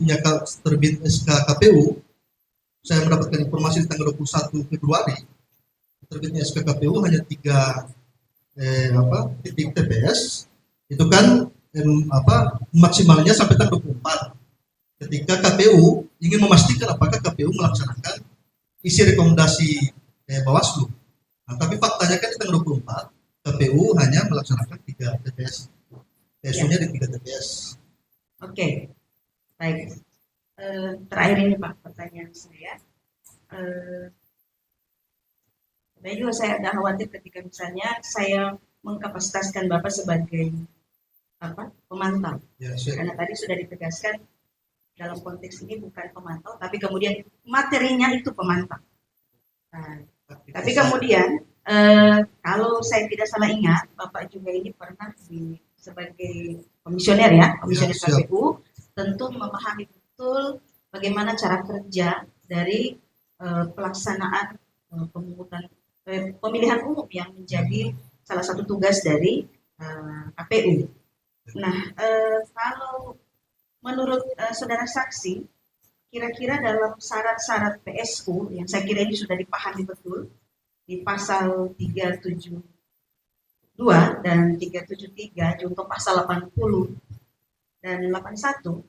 [SPEAKER 3] SK KPU, saya mendapatkan informasi di tanggal 21 Februari terbitnya SK KPU hanya 3 titik TPS itu kan maksimalnya sampai tanggal 24. Ketika KPU ingin memastikan apakah KPU melaksanakan isi rekomendasi Bawaslu. Nah, tapi faktanya kan di tanggal 24 KPU hanya melaksanakan 3 TPS. PSU-nya di 3 TPS.
[SPEAKER 6] Oke, baik. Terakhir ini Pak, pertanyaan saya. Saya juga agak khawatir ketika misalnya saya mengkapasitaskan Bapak sebagai pemantau.
[SPEAKER 3] Ya,
[SPEAKER 6] Karena tadi sudah ditegaskan dalam konteks ini bukan pemantau, tapi kemudian materinya itu pemantau. Nah, tapi kemudian kalau saya tidak salah ingat, Bapak juga ini pernah sebagai komisioner ya, komisioner
[SPEAKER 3] siap.
[SPEAKER 6] KPU, tentu memahami betul bagaimana cara kerja dari pelaksanaan pemilihan umum yang menjadi salah satu tugas dari KPU. Nah, kalau menurut saudara saksi, kira-kira dalam syarat-syarat PSU yang saya kira ini sudah dipahami betul di pasal 372 dan 373 contoh pasal 80 dan 81,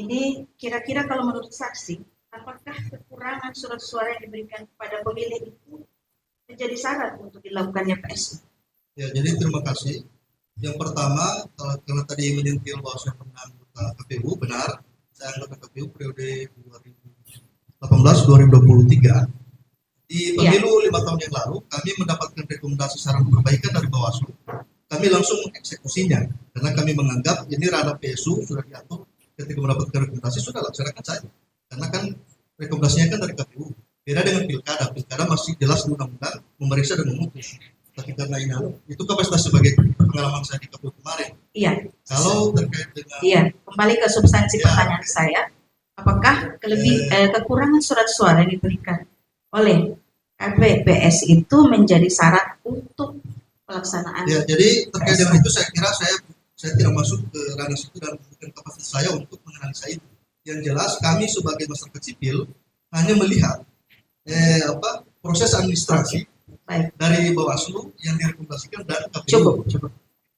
[SPEAKER 6] ini kira-kira kalau menurut saksi, apakah kekurangan surat suara yang diberikan kepada pemilih itu menjadi syarat untuk dilakukannya PSU?
[SPEAKER 3] Ya, jadi terima kasih. Yang pertama, karena tadi menyentil bahwa saya pernah anggota KPU, benar, saya anggota KPU periode 2018-2023. Di pemilu 5 tahun yang lalu, kami mendapatkan rekomendasi saran perbaikan dari Bawaslu. Kami langsung mengeksekusinya, karena kami menganggap ini ranah PSU sudah diatur. Ketika mendapatkan rekomendasi sudah laksanakan saja, karena kan rekomendasinya kan dari KPU. Beda dengan pilkada masih jelas undang-undang memeriksa dan memutus. Tapi karena ini itu kapasitas sebagai pengalaman saya di KPU kemarin.
[SPEAKER 6] Iya.
[SPEAKER 3] Kalau terkait dengan
[SPEAKER 6] Kembali ke substansi pertanyaan saya, apakah kekurangan surat suara yang diberikan oleh KPPS itu menjadi syarat untuk pelaksanaan?
[SPEAKER 3] Ya, jadi terkait dengan itu saya kira saya tidak masuk ke ranah situ dan bukan kapasitas saya untuk menganalisa itu. Yang jelas kami sebagai masyarakat sipil hanya melihat proses administrasi dari Bawaslu yang direkomendasikan dan KPU.
[SPEAKER 6] Cukup.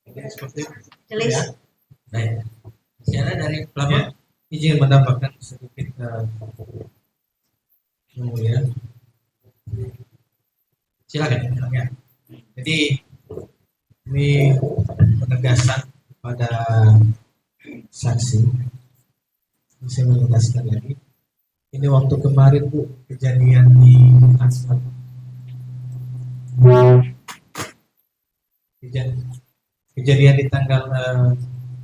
[SPEAKER 3] Seperti itu.
[SPEAKER 6] Jelas.
[SPEAKER 5] Ya. Baik. Secara dari pelapor
[SPEAKER 4] Izin menambahkan sedikit ya.
[SPEAKER 5] silakan.
[SPEAKER 4] Ya. Jadi ini penegasan pada saksi. Saya menegaskan lagi. Ini waktu kemarin Bu kejadian di Asmat. Kejadian di tanggal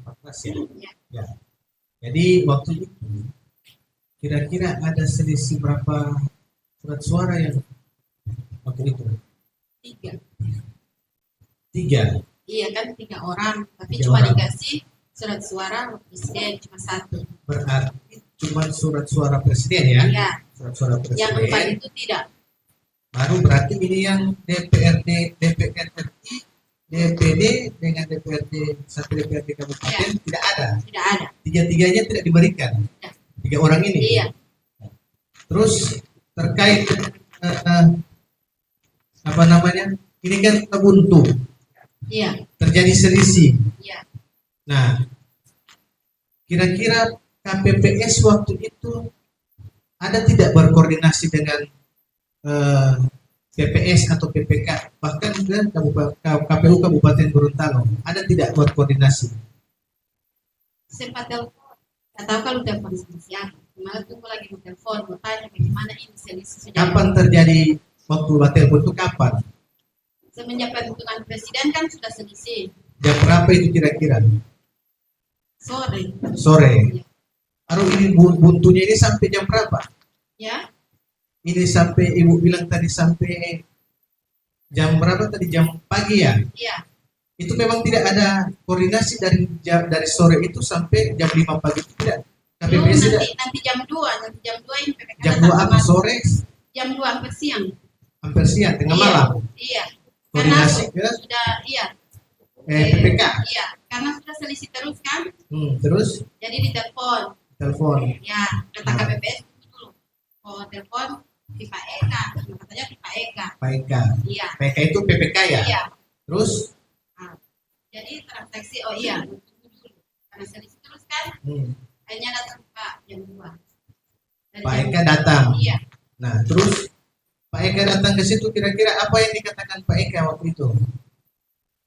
[SPEAKER 4] 14 ya. Ya. Jadi waktu itu kira-kira ada selisih berapa surat suara yang waktu itu? 3.
[SPEAKER 2] Iya kan 3 orang, tapi
[SPEAKER 4] 3
[SPEAKER 2] cuma
[SPEAKER 4] orang.
[SPEAKER 2] dikasih surat suara presiden cuma 1.
[SPEAKER 4] Berarti cuma surat suara presiden ya?
[SPEAKER 2] Iya,
[SPEAKER 4] Surat suara
[SPEAKER 2] yang 4
[SPEAKER 4] presiden.
[SPEAKER 2] itu tidak.
[SPEAKER 4] Baru berarti ini yang DPRD, DPR RI, DPD dengan DPRD satu DPRD kabupaten tidak ada.
[SPEAKER 2] Tidak ada.
[SPEAKER 4] Tiga-tiganya tidak diberikan. Tiga orang ini.
[SPEAKER 2] Iya.
[SPEAKER 4] Terus terkait apa namanya? Ini kan buntu,
[SPEAKER 2] Iya.
[SPEAKER 4] terjadi selisih.
[SPEAKER 2] Iya.
[SPEAKER 4] Nah, kira-kira KPPS waktu itu ada tidak berkoordinasi dengan PPS atau PPK, bahkan ke KPU Kabupaten Gorontalo, ada tidak berkoordinasi?
[SPEAKER 2] Sempat telepon. Nggak tahu kalau telepon sama siapa. Malah tunggu lagi mau telepon, mau tanya bagaimana ini selisih sudah.
[SPEAKER 4] Kapan terjadi waktu telepon itu kapan?
[SPEAKER 2] Semenjak pembentukan presiden kan sudah selisih.
[SPEAKER 4] Jam berapa itu kira-kira?
[SPEAKER 2] Sore.
[SPEAKER 4] Sore. Baru ini buntunya ini sampai jam berapa?
[SPEAKER 2] Ya.
[SPEAKER 4] Ini sampai ibu bilang tadi sampai jam berapa tadi? Jam pagi ya?
[SPEAKER 2] Iya.
[SPEAKER 4] Itu memang tidak ada koordinasi dari sore itu sampai jam 5 pagi itu tidak. KPPS tidak.
[SPEAKER 2] Nanti jam 2, nanti jam 2 ini PPK
[SPEAKER 4] Jam 2
[SPEAKER 2] datang
[SPEAKER 4] apa
[SPEAKER 2] kemarin.
[SPEAKER 4] sore?
[SPEAKER 2] Jam 2 hampir siang.
[SPEAKER 4] Hampir siang, tengah
[SPEAKER 2] Iya.
[SPEAKER 4] malam.
[SPEAKER 2] Iya. Karena
[SPEAKER 4] Koordinasi ke
[SPEAKER 2] sudah iya.
[SPEAKER 4] PPK.
[SPEAKER 2] Iya, karena sudah selisih terus kan.
[SPEAKER 4] Terus
[SPEAKER 2] Jadi ditelepon.
[SPEAKER 4] telepon
[SPEAKER 2] Ya, kata KPPS dulu. Oh, telepon di Pak Eka. Katanya di Pak Eka.
[SPEAKER 4] Pak Eka.
[SPEAKER 2] Iya.
[SPEAKER 4] Pak Eka itu PPK ya?
[SPEAKER 2] Iya.
[SPEAKER 4] Terus
[SPEAKER 2] Jadi transaksi oh iya, tunggu dulu. Karena selisih terus kan. Hanya datang Pak jam 2. Dari
[SPEAKER 4] Pak
[SPEAKER 2] jam
[SPEAKER 4] Eka
[SPEAKER 2] 2.
[SPEAKER 4] datang.
[SPEAKER 2] Iya.
[SPEAKER 4] Nah, terus Pak Eka datang ke situ, kira-kira apa yang dikatakan Pak Eka waktu itu?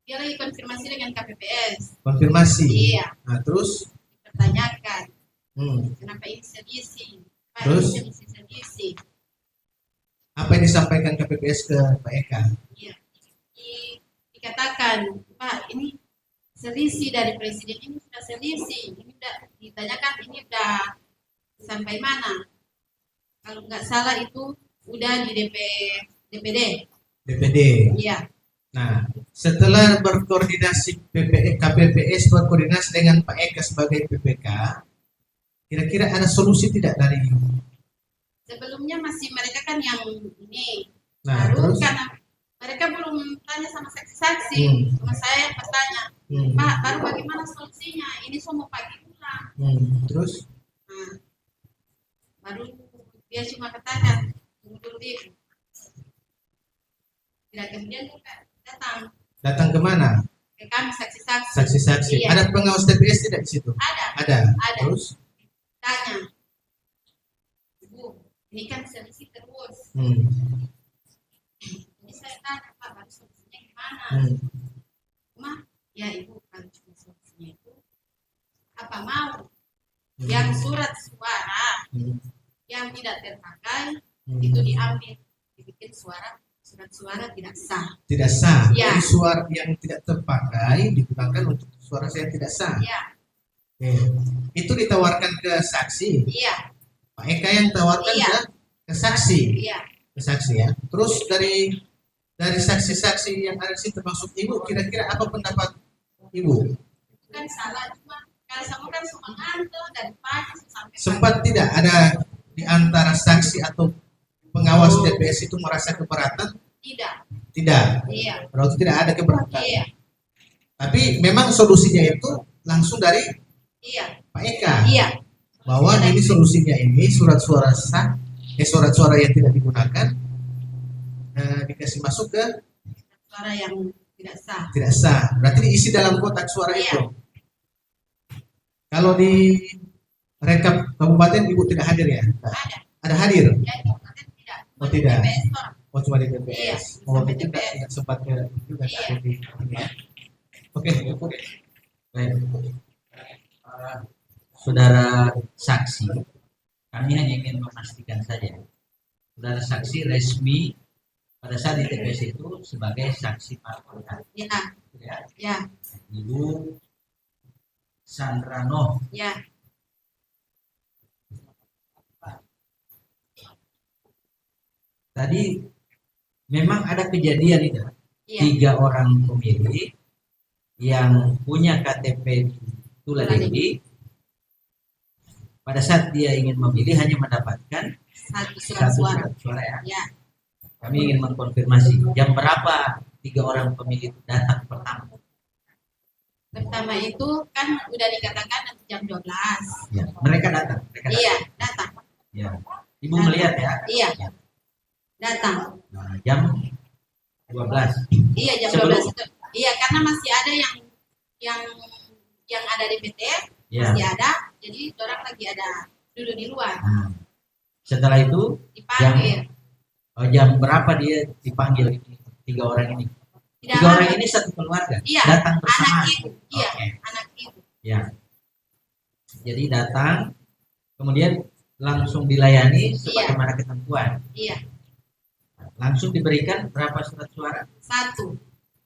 [SPEAKER 2] Dia lagi konfirmasi dengan KPPS.
[SPEAKER 4] Konfirmasi.
[SPEAKER 2] Iya.
[SPEAKER 4] Nah, terus
[SPEAKER 2] Pertanyakan kenapa ini selisih? Pak,
[SPEAKER 4] Terus?
[SPEAKER 2] ini selisih.
[SPEAKER 4] apa yang disampaikan KPPS ke Pak Eka?
[SPEAKER 2] Iya. Dikatakan, Pak, ini selisih dari presiden ini sudah selisih. Ini sudah ditanyakan ini sudah sampai mana? Kalau nggak salah itu udah di DPD.
[SPEAKER 4] DPD.
[SPEAKER 2] Iya.
[SPEAKER 4] Nah, setelah berkoordinasi KPPS berkoordinasi dengan Pak Eka sebagai PPK, kira-kira ada solusi tidak dari?
[SPEAKER 2] Sebelumnya masih mereka kan yang ini.
[SPEAKER 4] Nah,
[SPEAKER 2] Baru
[SPEAKER 4] terus?
[SPEAKER 2] karena mereka belum tanya sama saksi-saksi. Cuma saya yang bertanya, Pak, baru bagaimana solusinya? Ini semua pagi pulang.
[SPEAKER 4] Terus?
[SPEAKER 2] Nah, baru dia cuma katakan tunggu dulu deh. Tidak kemudian juga datang
[SPEAKER 4] ke mana?
[SPEAKER 2] ke kami saksi-saksi.
[SPEAKER 4] Saksi-saksi.
[SPEAKER 2] Iya.
[SPEAKER 4] Ada pengawas TPS tidak di situ?
[SPEAKER 2] Ada.
[SPEAKER 4] Terus?
[SPEAKER 2] Tanya, Ibu, ini kan selisih terus. Ini saya tanya Pak, baru solusinya gimana? Cuma ya Ibu kalau cuma solusinya itu apa mau? Yang surat suara yang tidak terpakai itu diambil, dibikin surat suara tidak sah.
[SPEAKER 4] Tidak sah.
[SPEAKER 2] Ya.
[SPEAKER 4] Jadi suara yang tidak terpakai digunakan untuk suara saya tidak sah.
[SPEAKER 2] Iya.
[SPEAKER 4] Itu ditawarkan ke saksi.
[SPEAKER 2] Iya.
[SPEAKER 4] Pak Eka yang tawarkan
[SPEAKER 2] Iya.
[SPEAKER 4] ke saksi.
[SPEAKER 2] Iya.
[SPEAKER 4] Ke saksi ya. Terus dari saksi-saksi yang ada di situ termasuk Ibu, kira-kira apa pendapat Ibu?
[SPEAKER 2] Kan salah cuma kalau sama kan semua ngantor dari pagi sampai
[SPEAKER 4] Sempat tidak ada di antara saksi atau pengawas TPS itu merasa keberatan? Tidak.
[SPEAKER 2] Iya.
[SPEAKER 4] Berarti tidak ada keberatan.
[SPEAKER 2] Iya.
[SPEAKER 4] Tapi memang solusinya itu langsung dari
[SPEAKER 2] Iya.
[SPEAKER 4] Pak Eka.
[SPEAKER 2] Iya.
[SPEAKER 4] Bahwa ini solusinya ini surat suara sah, surat suara yang tidak digunakan dikasih masuk ke
[SPEAKER 2] Suara yang tidak sah.
[SPEAKER 4] tidak sah. Berarti diisi dalam kotak suara
[SPEAKER 2] Iya.
[SPEAKER 4] itu. Kalau di rekap kabupaten Ibu tidak hadir ya? Ada hadir?
[SPEAKER 2] Jadi bukan tidak.
[SPEAKER 4] Oh, tidak.
[SPEAKER 2] TPS orang.
[SPEAKER 4] Oh cuma di TPS.
[SPEAKER 2] Iya,
[SPEAKER 4] Oh
[SPEAKER 2] sampai
[SPEAKER 4] itu
[SPEAKER 2] TPS.
[SPEAKER 4] tidak sempat ke juga
[SPEAKER 2] Iya.
[SPEAKER 4] ada di ini ya. Oke.
[SPEAKER 5] Baik. Saudara saksi, kami hanya ingin memastikan saja. Saudara saksi resmi pada saat di TPS itu sebagai saksi parpol.
[SPEAKER 2] Ya.
[SPEAKER 5] Ya,
[SPEAKER 2] Ya.
[SPEAKER 5] Ibu Sandra Noh.
[SPEAKER 2] Ya.
[SPEAKER 5] Tadi memang ada kejadian itu.
[SPEAKER 2] Iya.
[SPEAKER 5] 3 orang pemilih yang punya KTP Tuladedi pada saat dia ingin memilih hanya mendapatkan
[SPEAKER 2] Satu surat suara.
[SPEAKER 5] surat suara ya.
[SPEAKER 2] Ya.
[SPEAKER 5] Kami ingin mengkonfirmasi jam berapa 3 orang pemilih itu datang pertama.
[SPEAKER 2] Pertama itu kan udah dikatakan nanti jam 12.
[SPEAKER 5] Ya, mereka datang.
[SPEAKER 2] Iya, datang.
[SPEAKER 5] Ya. Ibu melihat ya.
[SPEAKER 2] Iya.
[SPEAKER 5] Ya.
[SPEAKER 2] Datang.
[SPEAKER 5] Nah, jam 12.
[SPEAKER 2] Iya, jam
[SPEAKER 5] Sebelum-
[SPEAKER 2] 12 itu. Iya, karena masih ada yang yang ada di PT,
[SPEAKER 5] Ya.
[SPEAKER 2] masih ada. Jadi orang lagi ada duduk di luar.
[SPEAKER 5] Nah, setelah itu
[SPEAKER 2] Dipanggil.
[SPEAKER 5] jam berapa dia dipanggil ini 3 orang ini?
[SPEAKER 2] Tidak
[SPEAKER 5] 3 orang
[SPEAKER 2] ada.
[SPEAKER 5] ini satu keluarga.
[SPEAKER 2] Iya,
[SPEAKER 5] Datang
[SPEAKER 2] anak
[SPEAKER 5] bersama.
[SPEAKER 2] ibu. Iya,
[SPEAKER 5] Oke.
[SPEAKER 2] anak ibu.
[SPEAKER 5] Ya. Jadi datang, kemudian langsung dilayani sebagaimana ketentuan.
[SPEAKER 2] Iya,
[SPEAKER 5] Langsung diberikan berapa surat suara?
[SPEAKER 2] 1.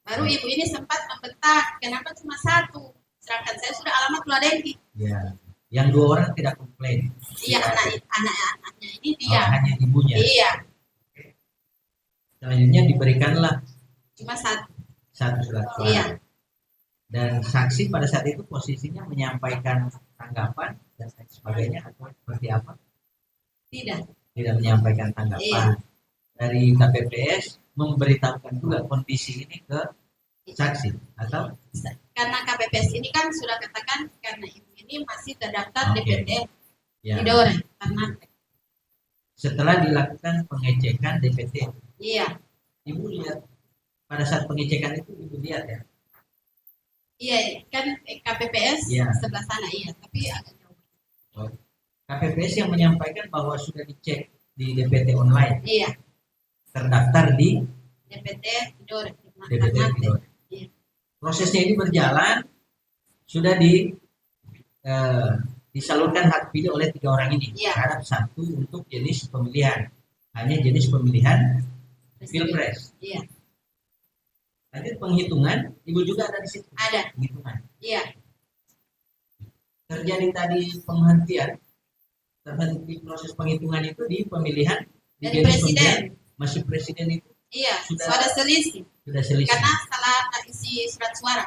[SPEAKER 2] Baru ibu ini sempat membentak, kenapa cuma 1? Sedangkan saya sudah alamat Luadengki.
[SPEAKER 5] Ya. Yang 2 orang tidak komplain.
[SPEAKER 2] Iya, anaknya ini
[SPEAKER 5] Oh,
[SPEAKER 2] dia.
[SPEAKER 5] hanya ibunya.
[SPEAKER 2] Iya,
[SPEAKER 5] Selanjutnya diberikanlah
[SPEAKER 2] cuma 1.
[SPEAKER 5] 1 surat suara.
[SPEAKER 2] Iya.
[SPEAKER 5] Dan saksi pada saat itu posisinya menyampaikan tanggapan dan lain sebagainya atau seperti apa?
[SPEAKER 2] Tidak.
[SPEAKER 5] Tidak menyampaikan tanggapan. Dari KPPS memberitahukan juga kondisi ini ke saksi atau
[SPEAKER 2] Karena KPPS ini kan sudah katakan karena ibu ini masih terdaftar
[SPEAKER 5] Oke.
[SPEAKER 2] DPD
[SPEAKER 5] ya.
[SPEAKER 2] Tidore. Karena
[SPEAKER 5] Setelah dilakukan pengecekan DPT,
[SPEAKER 2] iya,
[SPEAKER 5] ibu lihat pada saat pengecekan itu ibu lihat ya.
[SPEAKER 2] iya kan KPPS
[SPEAKER 5] Iya.
[SPEAKER 2] sebelah sana iya, tapi agak jauh.
[SPEAKER 5] KPPS yang menyampaikan bahwa sudah dicek di DPT online,
[SPEAKER 2] Iya,
[SPEAKER 5] terdaftar di
[SPEAKER 2] DPD Tidore.
[SPEAKER 5] DPT
[SPEAKER 2] Ternate.
[SPEAKER 5] Tidore.
[SPEAKER 2] Iya.
[SPEAKER 5] Prosesnya ini berjalan, sudah disalurkan hak pilih oleh 3 orang ini
[SPEAKER 2] Iya.
[SPEAKER 5] terhadap 1 untuk jenis pemilihan, hanya jenis pemilihan pilpres.
[SPEAKER 2] Iya,
[SPEAKER 5] Lanjut penghitungan, ibu juga ada di situ.
[SPEAKER 2] ada.
[SPEAKER 5] Penghitungan.
[SPEAKER 2] Iya,
[SPEAKER 5] Terjadi tadi penghentian, terhenti proses penghitungan itu di pemilihan di
[SPEAKER 2] dari
[SPEAKER 5] jenis
[SPEAKER 2] presiden.
[SPEAKER 5] pemilihan masih presiden itu
[SPEAKER 2] Iya,
[SPEAKER 5] Sudah.
[SPEAKER 2] sudah selisih.
[SPEAKER 5] sudah selisih.
[SPEAKER 2] Karena salah isi surat suara.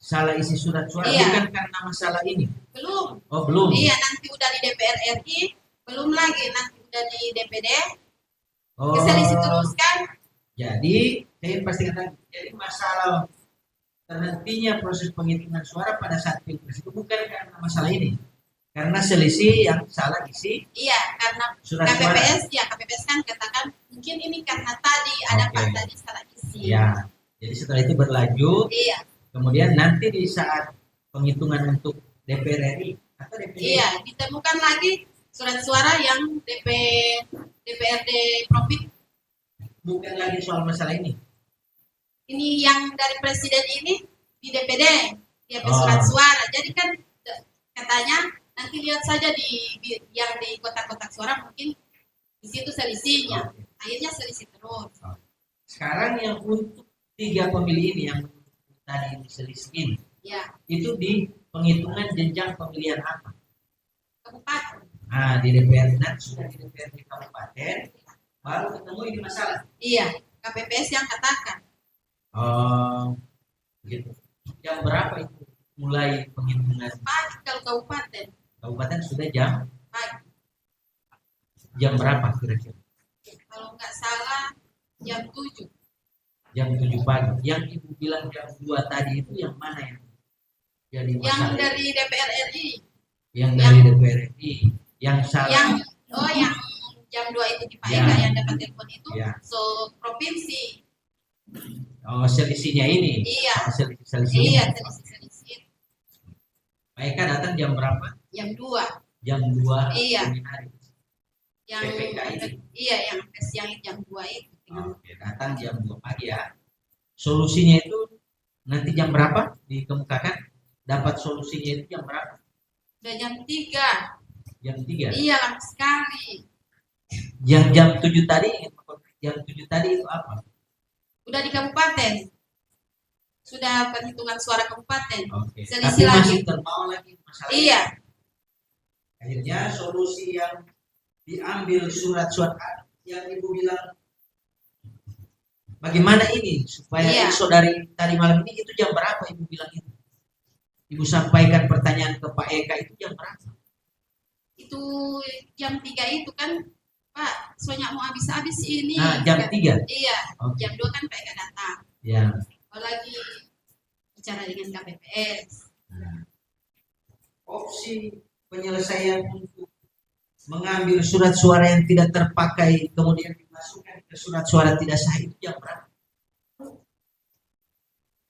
[SPEAKER 5] Salah isi surat suara
[SPEAKER 2] Iya.
[SPEAKER 5] bukan karena masalah ini.
[SPEAKER 2] Belum.
[SPEAKER 5] Oh belum.
[SPEAKER 2] Iya, nanti udah di DPR RI, belum lagi nanti udah di DPD.
[SPEAKER 5] Oh.
[SPEAKER 2] Selisih terus kan?
[SPEAKER 5] Jadi, saya pasti katakan, jadi masalah terhentinya proses penghitungan suara pada saat pilpres itu bukan karena masalah ini, karena selisih yang salah isi
[SPEAKER 2] Iya, karena
[SPEAKER 5] surat suara.
[SPEAKER 2] KPPS ya KPPS kan katakan mungkin ini karena tadi ada
[SPEAKER 5] Oke.
[SPEAKER 2] Pak tadi salah isi.
[SPEAKER 5] Ya, jadi setelah itu berlanjut,
[SPEAKER 2] Iya,
[SPEAKER 5] kemudian nanti di saat penghitungan untuk DPR RI atau DPD.
[SPEAKER 2] iya, ditemukan lagi surat suara yang DPRD Profit.
[SPEAKER 5] Bukan lagi soal masalah ini.
[SPEAKER 2] Ini yang dari presiden ini di DPD dia
[SPEAKER 5] Oh.
[SPEAKER 2] surat suara. Jadi kan katanya nanti lihat saja yang di kotak-kotak suara mungkin di situ selisihnya.
[SPEAKER 5] Oke.
[SPEAKER 2] Akhirnya selisih terus.
[SPEAKER 5] Sekarang yang untuk 3 pemilih ini yang tadi selisih ini,
[SPEAKER 2] Ya,
[SPEAKER 5] itu di penghitungan jenjang pemilihan apa?
[SPEAKER 2] kabupaten.
[SPEAKER 5] Nah, di DPR dan sudah di DPRD kabupaten baru ketemu ini masalah.
[SPEAKER 2] Iya, KPPS yang katakan.
[SPEAKER 5] Oh, gitu. Jam berapa itu mulai penghitungan?
[SPEAKER 2] Pagi kalau kabupaten,
[SPEAKER 5] Kabupaten sudah jam
[SPEAKER 2] pagi.
[SPEAKER 5] berapa kira-kira?
[SPEAKER 2] Kalau nggak salah jam 7.
[SPEAKER 5] Jam 7 pagi. Yang ibu bilang jam 2 tadi itu yang mana yang jadi
[SPEAKER 2] Yang
[SPEAKER 5] masalah?
[SPEAKER 2] dari DPR RI.
[SPEAKER 5] Yang dari DPR RI. Yang salah.
[SPEAKER 2] Yang jam 2 itu di Pak
[SPEAKER 5] Ya.
[SPEAKER 2] Eka yang dapat telepon itu
[SPEAKER 5] Ya.
[SPEAKER 2] so provinsi.
[SPEAKER 5] Oh, selisihnya ini.
[SPEAKER 2] Iya.
[SPEAKER 5] Oh, selisih.
[SPEAKER 2] Iya, selisih.
[SPEAKER 5] Pak Eka datang jam berapa?
[SPEAKER 2] Jam 2.
[SPEAKER 5] Jam 2
[SPEAKER 2] Iya.
[SPEAKER 5] dini hari.
[SPEAKER 2] Yang
[SPEAKER 5] PPK ini.
[SPEAKER 2] iya yang siang jam 2 itu.
[SPEAKER 5] Oke, datang jam 2 pagi ya. Solusinya itu nanti jam berapa dikemukakan? Dapat solusinya itu jam berapa?
[SPEAKER 2] Udah jam 3.
[SPEAKER 5] Jam 3.
[SPEAKER 2] Iya, lama sekali.
[SPEAKER 5] Yang jam 7 tadi, jam 7 tadi itu apa?
[SPEAKER 2] Udah di kabupaten. Sudah perhitungan suara kabupaten.
[SPEAKER 5] Oke.
[SPEAKER 2] Selisih
[SPEAKER 5] Tapi masih
[SPEAKER 2] lagi.
[SPEAKER 5] terbawa lagi masalah.
[SPEAKER 2] Iya.
[SPEAKER 5] Akhirnya solusi yang diambil surat-surat yang ibu bilang bagaimana ini supaya
[SPEAKER 2] Iya.
[SPEAKER 5] saudari tadi malam ini itu jam berapa ibu bilang itu? Ibu sampaikan pertanyaan ke Pak Eka itu jam berapa?
[SPEAKER 2] Itu jam 3 itu kan Pak, soalnya mau habis-habis ini.
[SPEAKER 5] Nah, jam 3.
[SPEAKER 2] Iya,
[SPEAKER 5] Oke.
[SPEAKER 2] jam 2 kan Pak Eka datang.
[SPEAKER 5] Ya.
[SPEAKER 2] Kalau lagi bicara dengan KPPS.
[SPEAKER 5] Nah, opsi penyelesaian untuk mengambil surat suara yang tidak terpakai kemudian dimasukkan ke surat suara tidak sah itu jam berapa?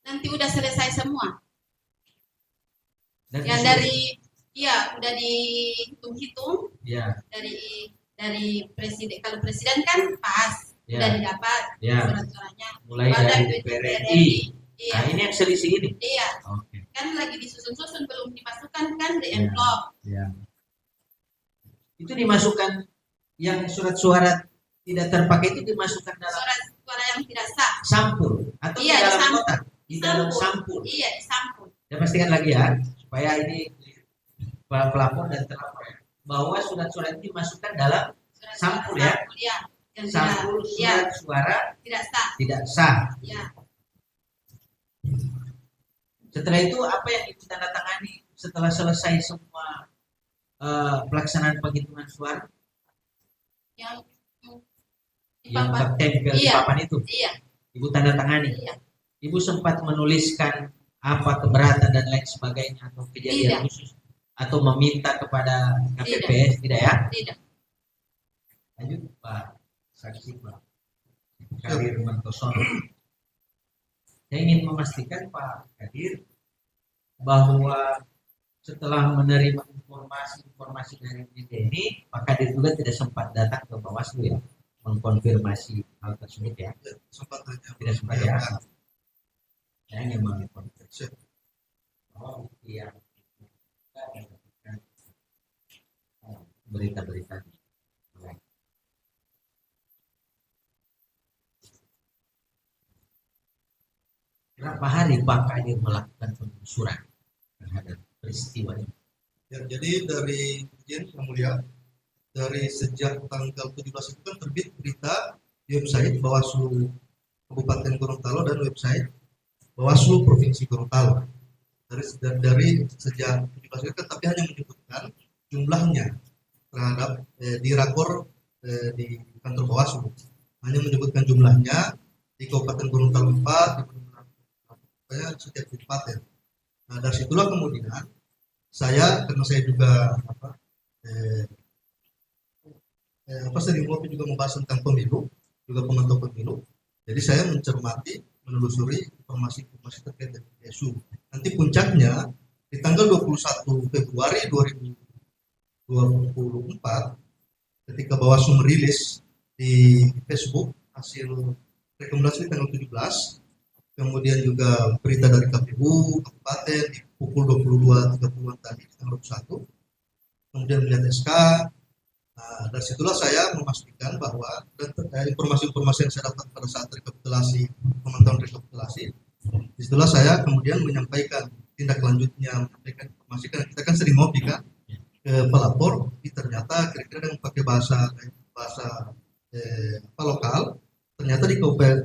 [SPEAKER 2] Nanti udah selesai semua.
[SPEAKER 5] Dan
[SPEAKER 2] Yang
[SPEAKER 5] isu-
[SPEAKER 2] dari udah dihitung-hitung
[SPEAKER 5] ya,
[SPEAKER 2] dari presiden. Kalau presiden kan pas
[SPEAKER 5] Ya.
[SPEAKER 2] udah didapat
[SPEAKER 5] Ya.
[SPEAKER 2] surat-suratnya.
[SPEAKER 5] mulai
[SPEAKER 2] Kalau
[SPEAKER 5] dari
[SPEAKER 2] DPR
[SPEAKER 5] DPR
[SPEAKER 2] RI,
[SPEAKER 5] RI.
[SPEAKER 2] Iya.
[SPEAKER 5] Nah, ini yang selisih ini.
[SPEAKER 2] Iya,
[SPEAKER 5] Oke.
[SPEAKER 2] kan lagi disusun-susun belum dimasukkan kan di
[SPEAKER 5] Ya.
[SPEAKER 2] envelope.
[SPEAKER 5] Ya. Itu dimasukkan yang surat suara tidak terpakai itu dimasukkan dalam
[SPEAKER 2] Surat suara yang tidak sah.
[SPEAKER 5] sampul atau
[SPEAKER 2] Iya,
[SPEAKER 5] di dalam
[SPEAKER 2] sampul.
[SPEAKER 5] kotak, di dalam sampul.
[SPEAKER 2] Iya, disampul.
[SPEAKER 5] Saya pastikan lagi ya, supaya ini pelapor dan terlapor ya, bahwa surat-surat itu dimasukkan dalam
[SPEAKER 2] Surat
[SPEAKER 5] Sampul,
[SPEAKER 2] suara
[SPEAKER 5] ya.
[SPEAKER 2] sampul, ya. Yang
[SPEAKER 5] sampul
[SPEAKER 2] iya,
[SPEAKER 5] surat suara
[SPEAKER 2] tidak sah.
[SPEAKER 5] tidak sah.
[SPEAKER 2] Ya.
[SPEAKER 5] Setelah itu apa yang ditandatangani setelah selesai semua pelaksanaan penghitungan suara
[SPEAKER 2] Yang
[SPEAKER 5] yang
[SPEAKER 2] papan.
[SPEAKER 5] tertempel di
[SPEAKER 2] Iya.
[SPEAKER 5] papan itu,
[SPEAKER 2] Iya,
[SPEAKER 5] Ibu tanda tangani.
[SPEAKER 2] iya.
[SPEAKER 5] Ibu sempat menuliskan apa keberatan dan lain sebagainya atau kejadian
[SPEAKER 2] Tidak.
[SPEAKER 5] khusus atau meminta kepada KPPS tidak ya?
[SPEAKER 2] Tidak.
[SPEAKER 5] Lanjut Pak Saksi Pak Kadir Martosono. Saya ingin memastikan Pak Kadir bahwa setelah menerima informasi dari ini, Pak Kadir juga tidak sempat datang ke Bawaslu ya, mengkonfirmasi hal tersebut ya.
[SPEAKER 3] Sempat hanya
[SPEAKER 5] Tidak sempat ya. Saya hanya mengkonfirmasi. Oh iya. Berita-berita. Berapa hari Pak Kadir melakukan penelusuran terhadap peristiwa ini?
[SPEAKER 3] Ya, jadi dari izin yang mulia, dari sejak tanggal 17 itu kan terbit berita di website Bawaslu Kabupaten Gorontalo dan website Bawaslu Provinsi Gorontalo. Dari sejak 17 itu kan, tapi hanya menyebutkan jumlahnya terhadap di rakor di kantor Bawaslu. Hanya menyebutkan jumlahnya di Kabupaten Gorontalo 4, di setiap kabupaten. Nah, dari situlah kemudian karena saya juga sering ngopi juga membahas tentang pemilu, juga pemantau pemilu. Jadi saya mencermati, menelusuri informasi terkait dengan PSU. Nanti puncaknya di tanggal 21 Februari 2024 ketika Bawaslu merilis di Facebook hasil rekomendasi di tanggal 17, kemudian juga berita dari KPU Kabupaten di pukul 22.30 tadi tanggal 21, kemudian melihat SK. Nah, dari situlah saya memastikan bahwa informasi-informasi yang saya dapat pada saat rekapitulasi, pemantauan rekapitulasi, disitulah saya kemudian menyampaikan tindak lanjutnya, menyampaikan informasi, karena kita kan sering ngopi kan ke pelapor, ternyata kira-kira dengan pakai bahasa lokal, ternyata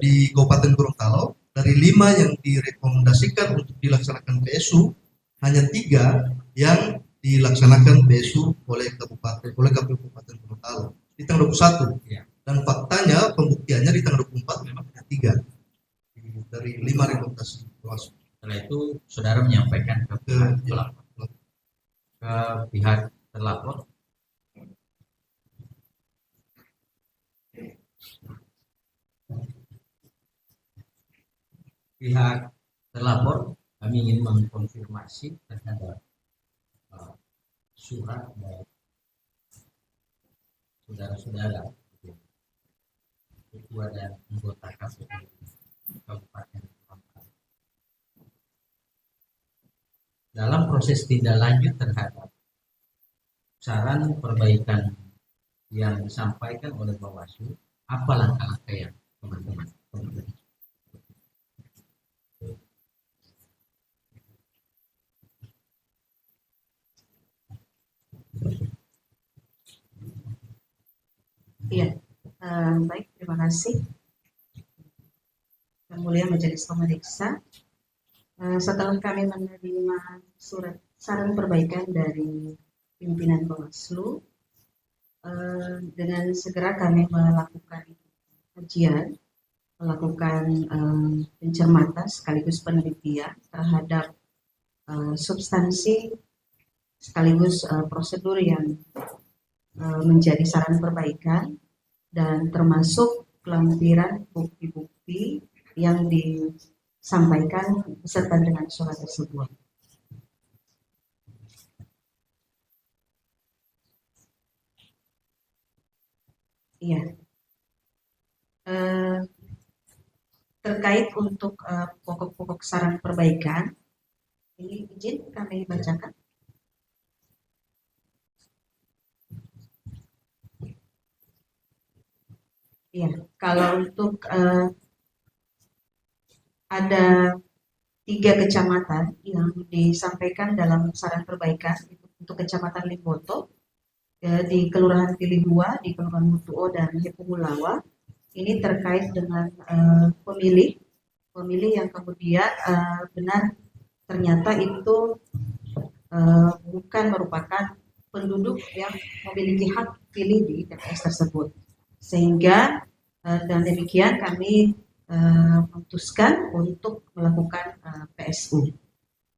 [SPEAKER 3] di Kabupaten Gorontalo dari 5 yang direkomendasikan untuk dilaksanakan PSU, hanya 3 yang dilaksanakan PSU oleh KPU Kabupaten Gorontalo di tanggal 21.
[SPEAKER 5] Ya.
[SPEAKER 3] Dan faktanya pembuktiannya di tanggal 24 memang hanya 3 dari 5 rekomendasi Bawaslu.
[SPEAKER 5] Setelah itu saudara menyampaikan ke pihak pelapor, ke pihak terlapor. Pihak terlapor kami ingin mengkonfirmasi terhadap surat dari saudara-saudara ketua dan anggota KPU Kabupaten Gorontalo dalam proses tindak lanjut terhadap saran perbaikan yang disampaikan oleh Bawaslu, apa langkah-langkah yang teman-teman?
[SPEAKER 6] Iya, baik, terima kasih. Yang Mulia Majelis Pemeriksa, setelah kami menerima surat saran perbaikan dari pimpinan Bawaslu, dengan segera kami melakukan kajian, melakukan pencermatan sekaligus penelitian terhadap substansi sekaligus prosedur yang menjadi saran perbaikan dan termasuk pelampiran bukti-bukti yang disampaikan beserta dengan surat tersebut. Iya. Terkait untuk pokok-pokok saran perbaikan, ini izin kami bacakan. Iya, kalau untuk ada 3 kecamatan yang disampaikan dalam saran perbaikan untuk Kecamatan Limboto, di Kelurahan Pilihua, di Kelurahan Mutuo dan Hepumulawa. Ini terkait dengan pemilih yang kemudian benar ternyata itu bukan merupakan penduduk yang memiliki hak pilih di TPS tersebut. Sehingga dan demikian kami memutuskan untuk melakukan PSU.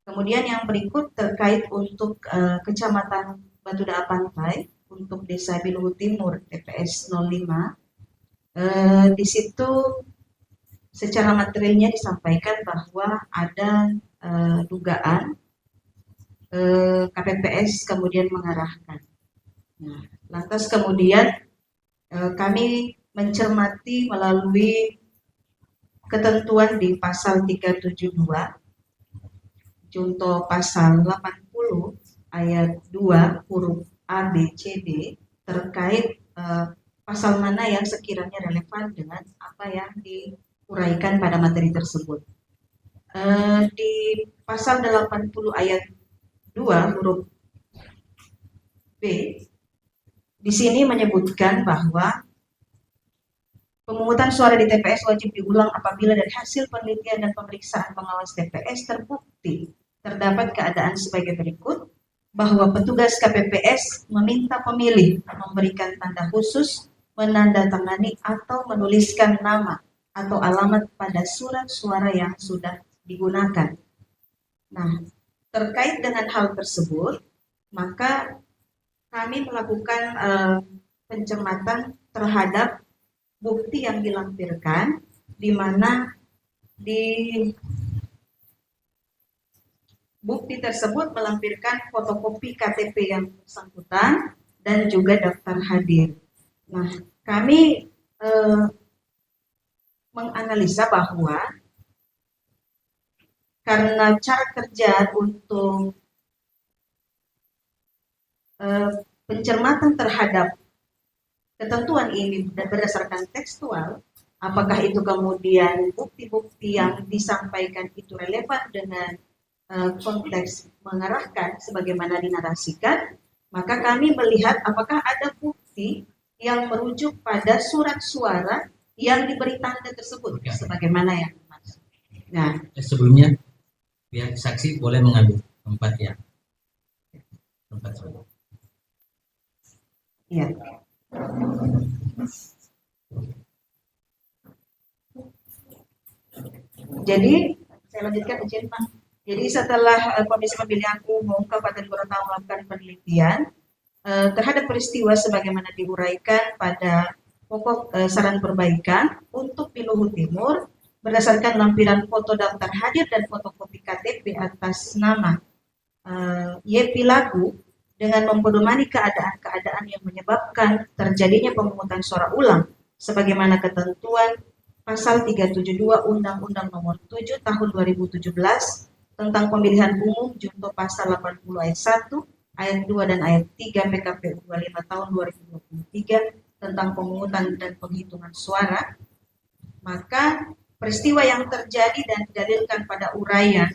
[SPEAKER 6] Kemudian yang berikut terkait untuk Kecamatan Batu Daa Pantai untuk Desa Biluhu Timur TPS 05. Di situ secara materialnya disampaikan bahwa ada dugaan KPPS kemudian mengarahkan. Nah, lantas kemudian kami mencermati melalui ketentuan di pasal 372 junto pasal 80 ayat 2 huruf A, B, C, D terkait pasal mana yang sekiranya relevan dengan apa yang diuraikan pada materi tersebut. Di pasal 80 ayat 2 huruf B di sini menyebutkan bahwa pemungutan suara di TPS wajib diulang apabila dari hasil penelitian dan pemeriksaan pengawas TPS terbukti terdapat keadaan sebagai berikut, bahwa petugas KPPS meminta pemilih memberikan tanda khusus, menandatangani atau menuliskan nama atau alamat pada surat suara yang sudah digunakan. Nah, terkait dengan hal tersebut, maka kami melakukan pencermatan terhadap bukti yang dilampirkan, di mana di bukti tersebut melampirkan fotokopi KTP yang bersangkutan dan juga daftar hadir. Nah, kami menganalisa bahwa karena cara kerja untuk pencermatan terhadap ketentuan ini berdasarkan tekstual, apakah itu kemudian bukti-bukti yang disampaikan itu relevan dengan konteks mengarahkan sebagaimana dinarasikan, maka kami melihat apakah ada bukti yang merujuk pada surat suara yang diberi tanda tersebut sebagaimana yang dimaksud. Nah,
[SPEAKER 5] sebelumnya pihak saksi boleh mengambil tempat suara.
[SPEAKER 6] Iya. Jadi saya lanjutkan izin Pak. Jadi setelah Komisi Pemilihan Umum Kabupaten Gorontalo melakukan penelitian terhadap peristiwa sebagaimana diuraikan pada pokok saran perbaikan untuk Biluhu Timur berdasarkan lampiran foto daftar hadir dan fotokopi KTP atas nama Yepi Lagu dengan mempedomani keadaan-keadaan yang menyebabkan terjadinya pemungutan suara ulang sebagaimana ketentuan pasal 372 Undang-Undang Nomor 7 Tahun 2017 tentang Pemilihan Umum junto pasal 80 ayat 1, ayat 2 dan ayat 3 PKPU 25 tahun 2023 tentang pemungutan dan penghitungan suara, maka peristiwa yang terjadi dan didalilkan pada uraian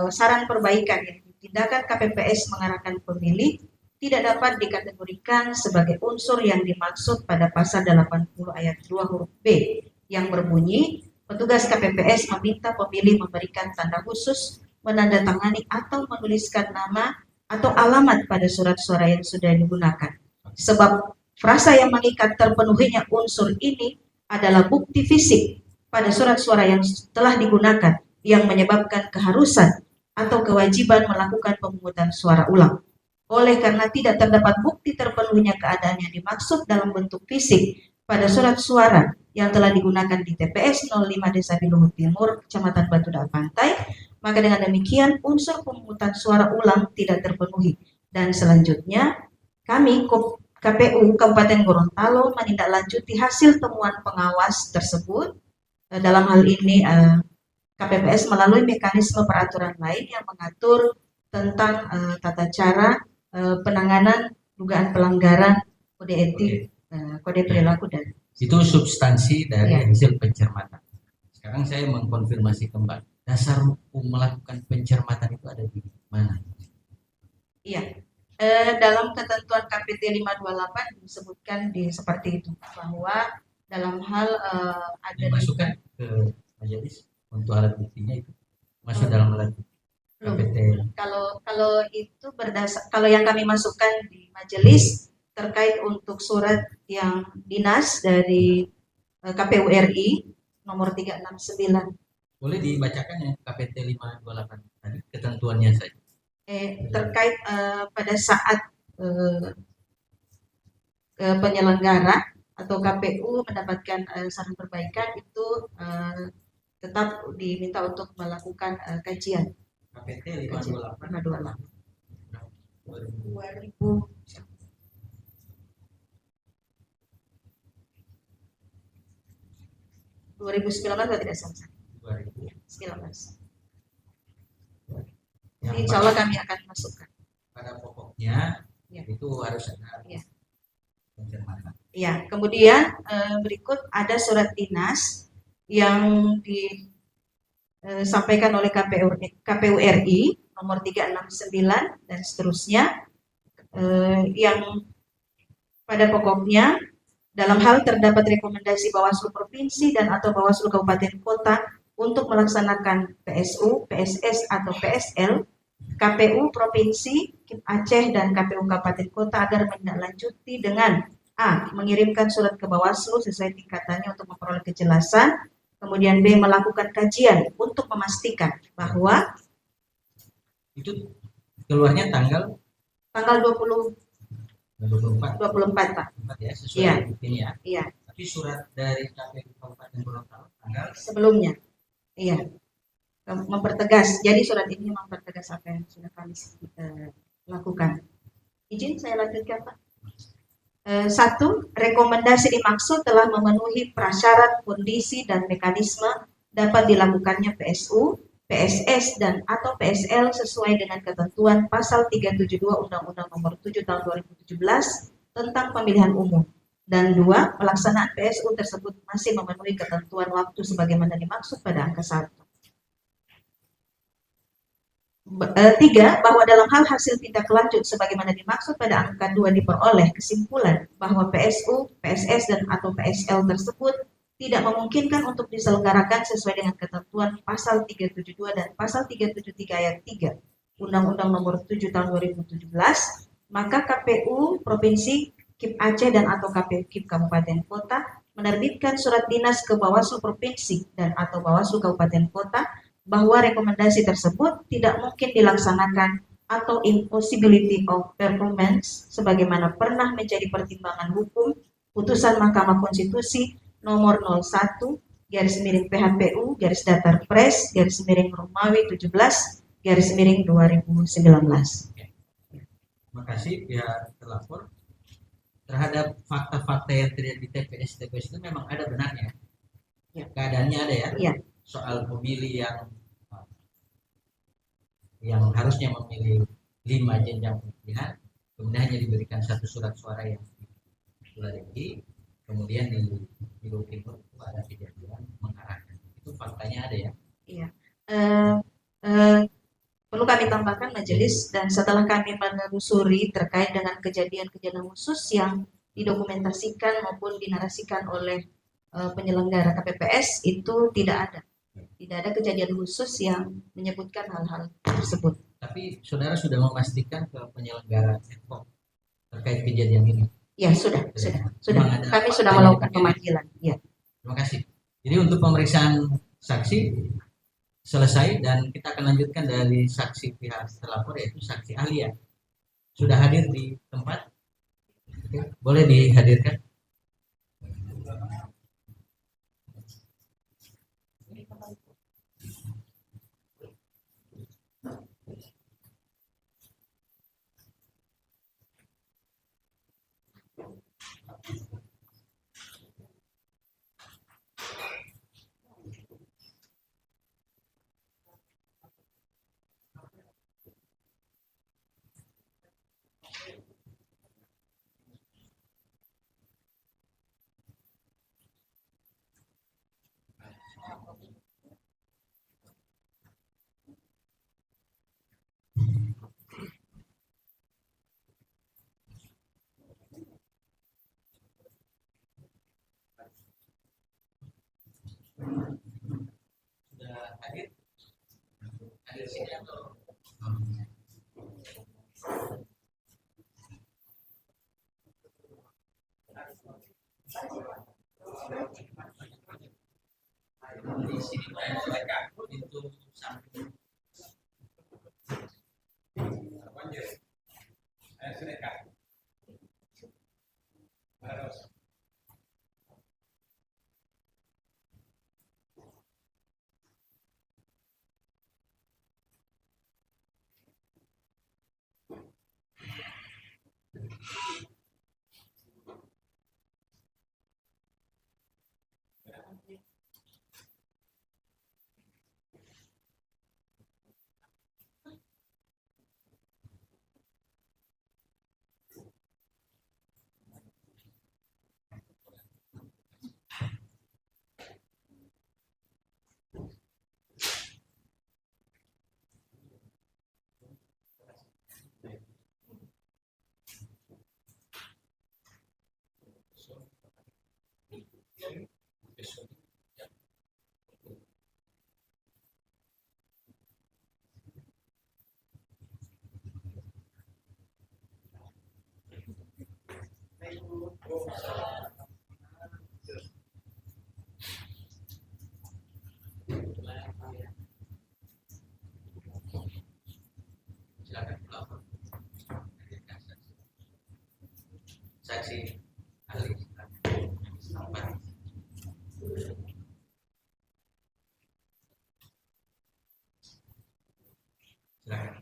[SPEAKER 6] saran perbaikan yang tindakan KPPS mengarahkan pemilih tidak dapat dikategorikan sebagai unsur yang dimaksud pada pasal 80 ayat 2 huruf B yang berbunyi petugas KPPS meminta pemilih memberikan tanda khusus, menandatangani atau menuliskan nama atau alamat pada surat suara yang sudah digunakan. Sebab Frasa yang mengikat terpenuhinya unsur ini adalah bukti fisik pada surat suara yang telah digunakan yang menyebabkan keharusan atau kewajiban melakukan pemungutan suara ulang. Oleh karena tidak terdapat bukti terpenuhinya keadaan yang dimaksud dalam bentuk fisik pada surat suara yang telah digunakan di TPS 05 Desa Biluhur Timur, Kecamatan Batu Daak Pantai, maka dengan demikian unsur pemungutan suara ulang tidak terpenuhi. Dan selanjutnya kami KPU Kabupaten Gorontalo menindaklanjuti hasil temuan pengawas tersebut. Dalam hal ini KPPS melalui mekanisme peraturan lain yang mengatur tentang tata cara penanganan dugaan pelanggaran kode etik, kode perilaku dan
[SPEAKER 5] Itu substansi dari
[SPEAKER 6] Ya.
[SPEAKER 5] hasil pencermatan. Sekarang saya mengkonfirmasi kembali. Dasar hukum melakukan pencermatan itu ada di mana?
[SPEAKER 6] iya. Dalam ketentuan KPT 528 disebutkan seperti itu bahwa dalam hal ada
[SPEAKER 5] Dimasukkan ke majelis untuk alat buktinya itu masuk dalam alat bukti
[SPEAKER 6] Belum.
[SPEAKER 5] KPT.
[SPEAKER 6] kalau itu kalau yang kami masukkan di majelis terkait untuk surat yang dinas dari KPU RI nomor 369
[SPEAKER 5] Boleh dibacakan yang KPT 528 tadi ketentuannya saja.
[SPEAKER 6] terkait pada saat penyelenggara atau KPU mendapatkan saran perbaikan itu tetap diminta untuk melakukan kajian
[SPEAKER 5] KPT 528
[SPEAKER 6] 2000 2019 atau tidak salah
[SPEAKER 5] 2000.
[SPEAKER 6] 19.
[SPEAKER 5] Yang
[SPEAKER 6] Insya Allah kami akan masukkan.
[SPEAKER 5] pada pokoknya
[SPEAKER 6] Ya.
[SPEAKER 5] itu harus ada
[SPEAKER 6] Ya.
[SPEAKER 5] pencermatan.
[SPEAKER 6] Ya, kemudian berikut ada surat dinas yang disampaikan oleh KPU RI nomor 369 dan seterusnya yang pada pokoknya dalam hal terdapat rekomendasi Bawaslu Provinsi dan atau Bawaslu Kabupaten Kota untuk melaksanakan PSU, PSS atau PSL, KPU Provinsi, KIP Aceh dan KPU Kabupaten Kota agar menindaklanjuti dengan A. Mengirimkan surat ke Bawaslu sesuai tingkatannya untuk memperoleh kejelasan. Kemudian B. Melakukan kajian untuk memastikan bahwa
[SPEAKER 5] Itu keluarnya tanggal
[SPEAKER 6] 24
[SPEAKER 5] 24
[SPEAKER 6] Pak.
[SPEAKER 5] ya sesuai
[SPEAKER 6] Iya.
[SPEAKER 5] ini ya.
[SPEAKER 6] Iya,
[SPEAKER 5] Tapi surat dari KPU Kabupaten Gorontalo tanggal
[SPEAKER 6] sebelumnya. Iya. Mempertegas. Jadi surat ini mempertegas apa yang sudah kami lakukan. Izin saya lanjutkan Pak. 1. Rekomendasi dimaksud telah memenuhi prasyarat, kondisi, dan mekanisme dapat dilakukannya PSU, PSS, dan atau PSL sesuai dengan ketentuan pasal 372 Undang-Undang Nomor 7 Tahun 2017 tentang Pemilihan Umum. Dan 2. Pelaksanaan PSU tersebut masih memenuhi ketentuan waktu sebagaimana dimaksud pada angka 1. 3. Bahwa dalam hal hasil tindak lanjut sebagaimana dimaksud pada angka 2 diperoleh kesimpulan bahwa PSU, PSS, dan atau PSL tersebut tidak memungkinkan untuk diselenggarakan sesuai dengan ketentuan pasal 372 dan pasal 373 ayat 3 Undang-Undang Nomor 7 Tahun 2017, maka KPU Provinsi, KIP Aceh dan atau KPU KIP Kabupaten Kota menerbitkan surat dinas ke Bawaslu Provinsi dan atau Bawaslu Kabupaten Kota bahwa rekomendasi tersebut tidak mungkin dilaksanakan atau impossibility of performance sebagaimana pernah menjadi pertimbangan hukum putusan Mahkamah Konstitusi nomor 01 /PHPU /Pres Romawi 17 2019.
[SPEAKER 5] Terima kasih pihak terlapor. Terhadap fakta-fakta yang terjadi di TPS itu memang ada benarnya.
[SPEAKER 6] Ya.
[SPEAKER 5] Keadaannya ada ya.
[SPEAKER 6] Iya.
[SPEAKER 5] Soal pemilih yang harusnya memilih 5 jenjang pemilihan, kemudian hanya diberikan 1 surat suara yang Sulawesi, kemudian di Timur itu ada kejadian mengarahkan. Itu faktanya ada ya.
[SPEAKER 6] Iya. Perlu kami tambahkan majelis dan setelah kami menelusuri terkait dengan kejadian-kejadian khusus yang didokumentasikan maupun dinarasikan oleh penyelenggara KPPS itu tidak ada kejadian khusus yang menyebutkan hal-hal tersebut.
[SPEAKER 5] Tapi saudara sudah memastikan ke penyelenggara terkait kejadian ini.
[SPEAKER 6] Ya, sudah.
[SPEAKER 5] Memang ada
[SPEAKER 6] Kami sudah
[SPEAKER 5] faktanya
[SPEAKER 6] melakukan
[SPEAKER 5] demikian.
[SPEAKER 6] pemanggilan. Ya.
[SPEAKER 5] Terima kasih. Jadi untuk pemeriksaan saksi selesai dan kita akan lanjutkan dari saksi pihak terlapor yaitu saksi ahli ya. Sudah hadir di tempat? Oke, boleh dihadirkan. Sudah hadir? Hadir sini atau? Di sini mereka itu samping. Silakan pelapor. Saksi ahli tempat. Silakan. Silakan.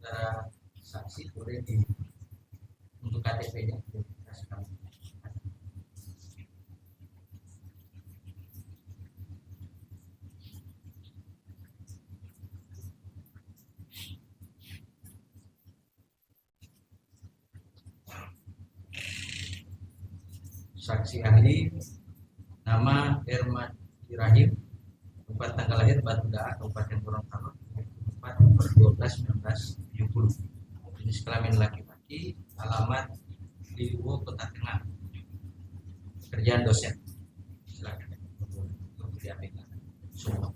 [SPEAKER 5] Saudara saksi boleh di untuk KTP-nya identifikasi kami. Saksi ahli nama Herman Irahim, tempat tanggal lahir Batu Da'a, Kabupaten Gorontalo, 4/12/1970. Jenis kelamin laki-laki, alamat di Luwu, Kota Tengah. Pekerjaan dosen. Silakan untuk diambil semua.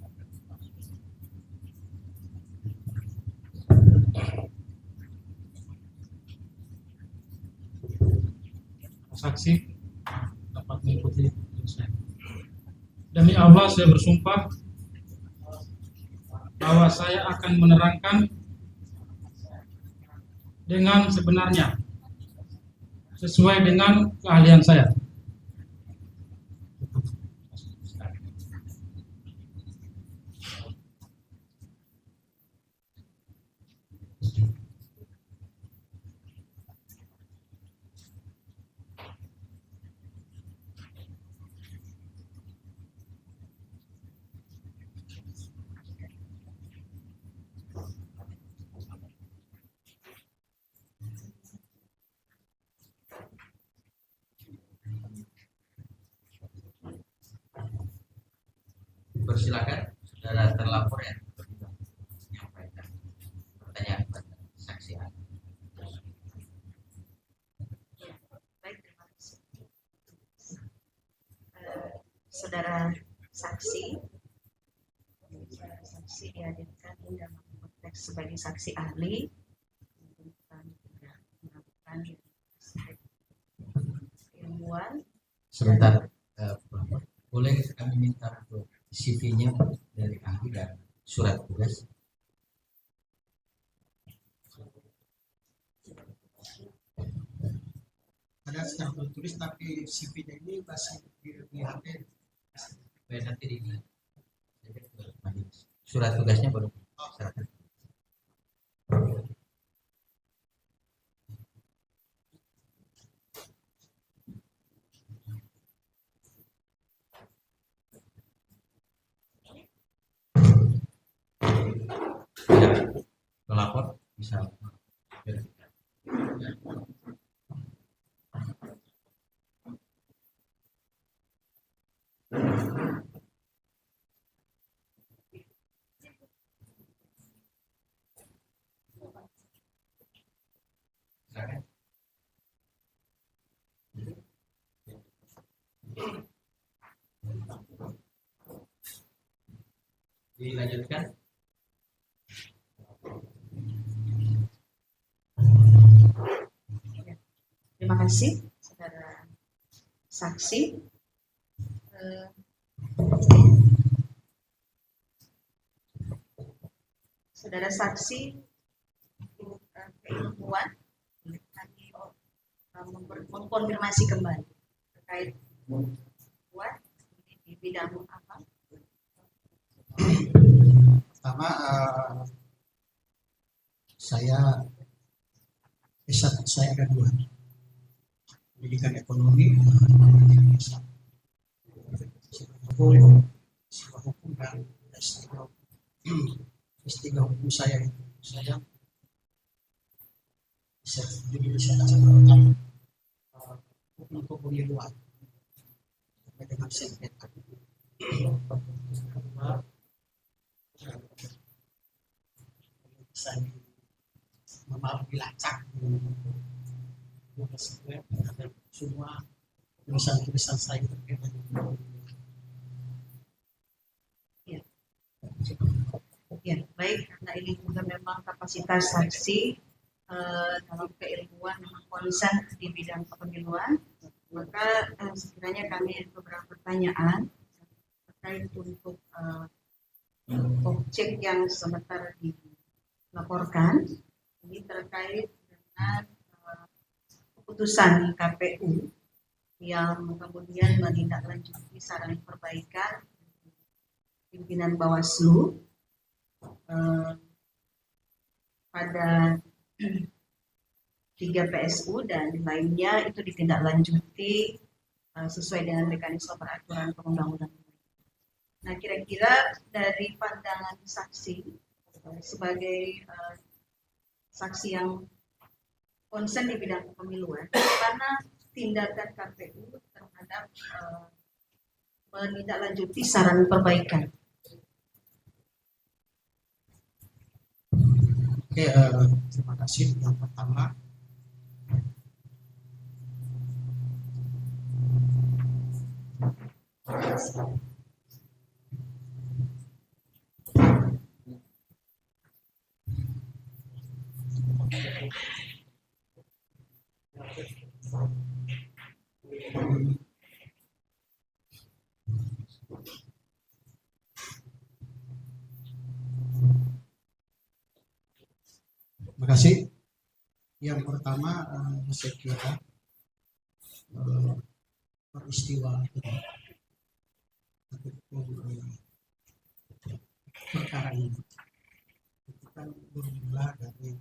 [SPEAKER 7] Saksi dapat mengikuti saya. Demi Allah saya bersumpah bahwa saya akan menerangkan dengan sebenarnya sesuai dengan keahlian saya.
[SPEAKER 5] Persilakan saudara terlapor ya menyampaikan pertanyaan kepada saksi ahli.
[SPEAKER 6] Baik, terima kasih. Saudara saksi dihadirkan dalam konteks sebagai saksi ahli bukan tidak melakukan ilmuwan.
[SPEAKER 5] Sebentar, pelapor. Boleh kami minta untuk CV-nya dari ahli dan surat tugas.
[SPEAKER 4] Ada secara tertulis tapi CV-nya ini masih di HP.
[SPEAKER 5] Nanti di surat tugasnya baru serahkan. Ya, pelapor bisa. Silakan. Dilanjutkan.
[SPEAKER 6] Terima kasih, saudara saksi. Saudara saksi keilmuan, kami mengkonfirmasi kembali terkait buat di bidang apa?
[SPEAKER 4] Pertama, saya S1 saya ada 2, pendidikan ekonomi, siswa hukum dan S3 hukum saya bisa hukum kepemiluan sampai dengan sengketa. Saya dilacak semua tulisan saya terkait dengan
[SPEAKER 6] Ya, baik, karena ini juga memang kapasitas saksi dalam keilmuan memang konsen di bidang kepemiluan, maka sekiranya kami ada beberapa pertanyaan terkait untuk objek yang sebentar dilaporkan. Ini terkait dengan keputusan KPU yang kemudian menindaklanjuti saran perbaikan pimpinan Bawaslu pada 3 PSU dan lainnya itu ditindaklanjuti sesuai dengan mekanisme peraturan perundang-undangan. Nah, kira-kira dari pandangan saksi sebagai saksi yang konsen di bidang kepemiluan, bagaimana tindakan KPU terhadap menindaklanjuti saran perbaikan?
[SPEAKER 4] Oke, terima kasih. Yang pertama, terima kasih. Yang pertama, saya kira peristiwa perkara ini itu kan bermula dari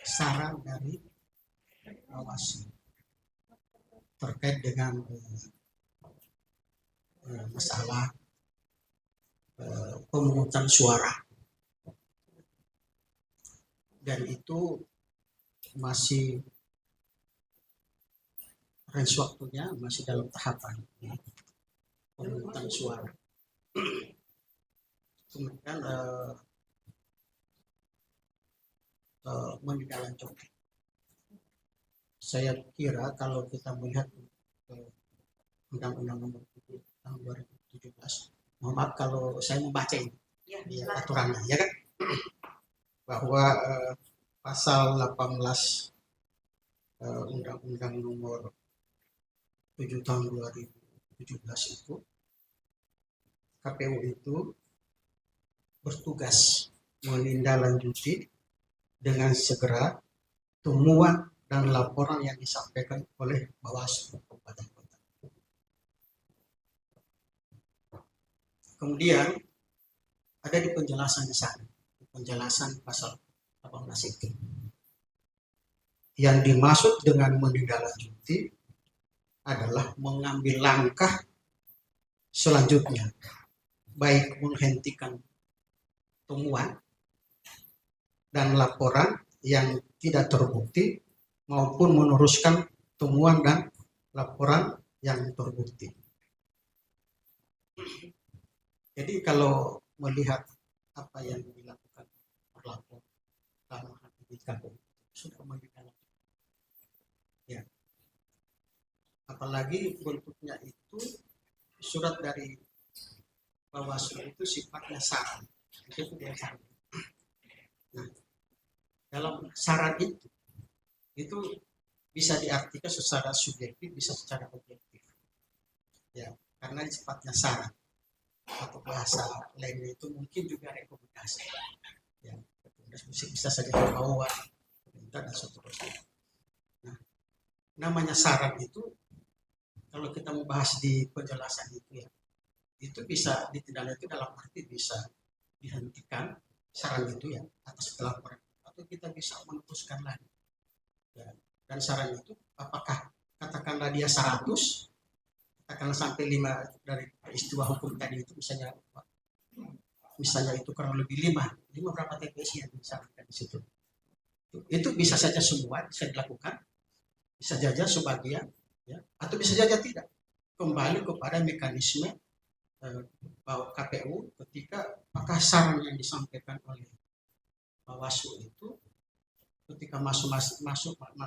[SPEAKER 4] saran dari Bawaslu terkait dengan masalah pemungutan suara, dan itu masih range waktunya masih dalam tahapan.
[SPEAKER 8] pemungutan suara. Kemudian menindaklanjuti. Saya kira kalau kita melihat Undang-Undang Nomor 7 tahun 2017, mohon maaf kalau saya membaca ini
[SPEAKER 6] Ya,
[SPEAKER 8] di
[SPEAKER 6] silakan.
[SPEAKER 8] aturannya, ya kan, bahwa pasal 18 Undang-Undang Nomor 7 tahun 2017 itu, KPU itu bertugas menindaklanjuti dengan segera temuan dan laporan yang disampaikan oleh Bawaslu Kabupaten Kota. Kemudian ada di penjelasan di sana, penjelasan pasal 18 itu. Yang dimaksud dengan menindaklanjuti adalah mengambil langkah selanjutnya, baik menghentikan temuan dan laporan yang tidak terbukti maupun meneruskan temuan dan laporan yang terbukti. Jadi kalau melihat apa yang dilakukan pelapor dalam hal ini KPU sudah menindaklanjuti. Ya. Apalagi bentuknya itu surat dari Bawaslu itu sifatnya saran. Itu dia saran. Nah, dalam saran itu bisa diartikan secara subjektif, bisa secara objektif. Ya, karena sifatnya saran atau bahasa lainnya itu mungkin juga rekomendasi. Ya, rekomendasi bisa saja himbauan, perintah dan seterusnya. Nah, namanya saran itu kalau kita membahas di penjelasan itu ya, itu bisa ditindaklanjuti dalam arti bisa dihentikan saran itu ya atas pelaporan, atau kita bisa meneruskan lagi. Ya, dan saran itu apakah katakanlah dia 100, katakanlah sampai 5 dari peristiwa hukum tadi itu misalnya itu kurang lebih 5 berapa TPS yang disarankan di situ. Itu bisa saja semua bisa dilakukan, bisa saja sebagian, ya, atau bisa saja tidak. Kembali kepada mekanisme KPU ketika apakah saran yang disampaikan oleh Bawaslu itu ketika masuk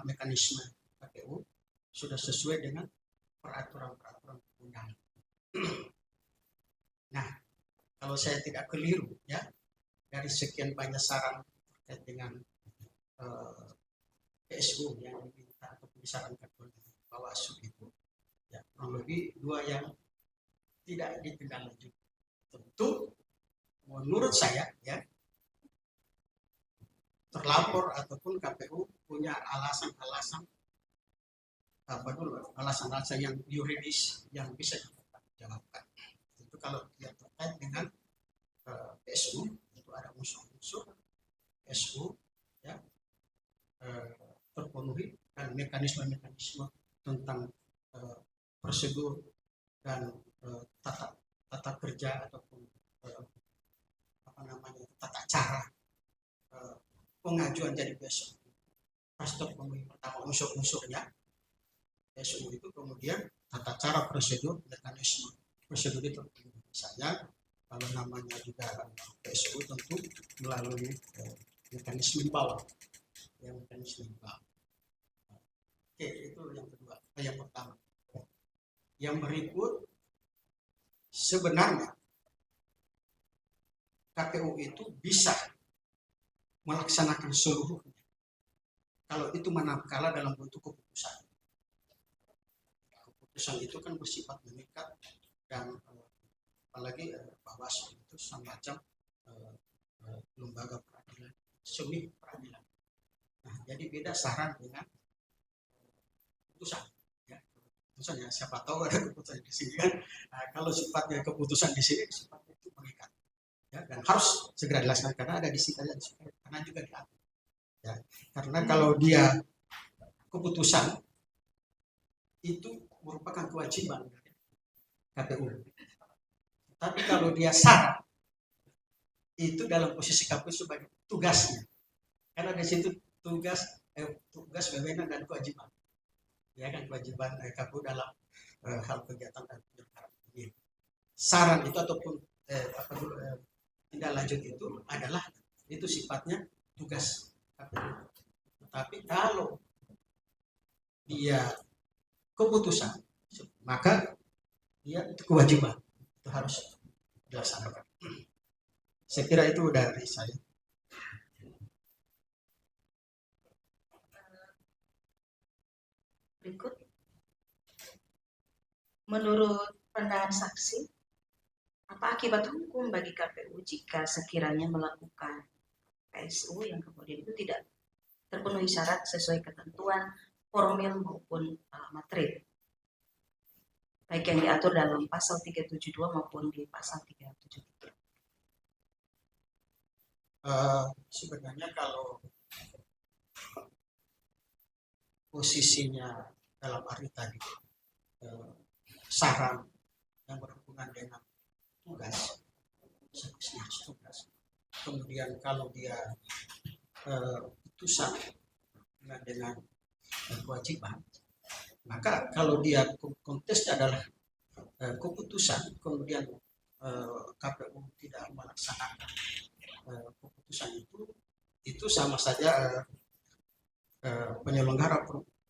[SPEAKER 8] mekanisme KPU sudah sesuai dengan peraturan perundangan. Nah, kalau saya tidak keliru ya, dari sekian banyak saran terkait dengan PSU yang diminta atau disarankan oleh Bawaslu itu, ya kurang lebih 2 yang tidak ditindaklanjuti. Tentu menurut saya ya, terlapor ataupun KPU punya alasan-alasan yang yuridis yang bisa dipertanggungjawabkan. Itu kalau dia terkait dengan PSU, itu ada unsur-unsur PSU ya terpenuhi dan mekanisme-mekanisme tentang prosedur dan tata kerja ataupun tata cara pengajuan jadi PSU. Pastor pemenuhi pertama unsur-unsurnya PSU itu, kemudian tata cara prosedur mekanisme prosedur itu. Misalnya kalau namanya juga PSU tentu melalui mekanisme bawah. Yang mekanisme bawah. Oke, itu yang kedua, yang pertama. Yang berikut, sebenarnya KPU itu bisa melaksanakan seluruhnya kalau itu manakala dalam bentuk keputusan. Keputusan itu kan bersifat mengikat dan apalagi Bawaslu itu semacam lembaga peradilan, semi peradilan. Nah, jadi beda saran dengan keputusan. Ya, keputusan ya, siapa tahu ada keputusan di sini kan. Nah, kalau sifatnya keputusan di sini, sifatnya itu mengikat. Ya, dan harus segera dilaksanakan karena ada di sini, karena juga diatur. Ya, karena kalau dia keputusan itu merupakan kewajiban KPU. Tapi kalau dia saran itu dalam posisi KPU sebagai tugasnya. Karena di situ tugas, wewenang dan kewajiban. Ya kan, kewajiban KPU dalam hal kegiatan dan penyelenggaraan pemilu. saran itu ataupun tindak lanjut itu adalah itu sifatnya tugas KPU. Tetapi kalau dia keputusan, maka dia itu kewajiban, itu harus dilaksanakan. Saya kira itu dari saya.
[SPEAKER 6] Berikut, menurut pandangan saksi, apa akibat hukum bagi KPU jika sekiranya melakukan PSU yang kemudian itu tidak terpenuhi syarat sesuai ketentuan formil maupun materi, baik yang diatur dalam pasal 372 maupun di pasal 373.
[SPEAKER 8] Sebenarnya kalau posisinya dalam arti tadi saran yang berhubungan dengan tugas, seharusnya tugas. Kemudian kalau dia putusan dengan kewajiban, maka kalau dia kontesnya adalah keputusan, kemudian KPU tidak melaksanakan keputusan itu sama saja penyelenggara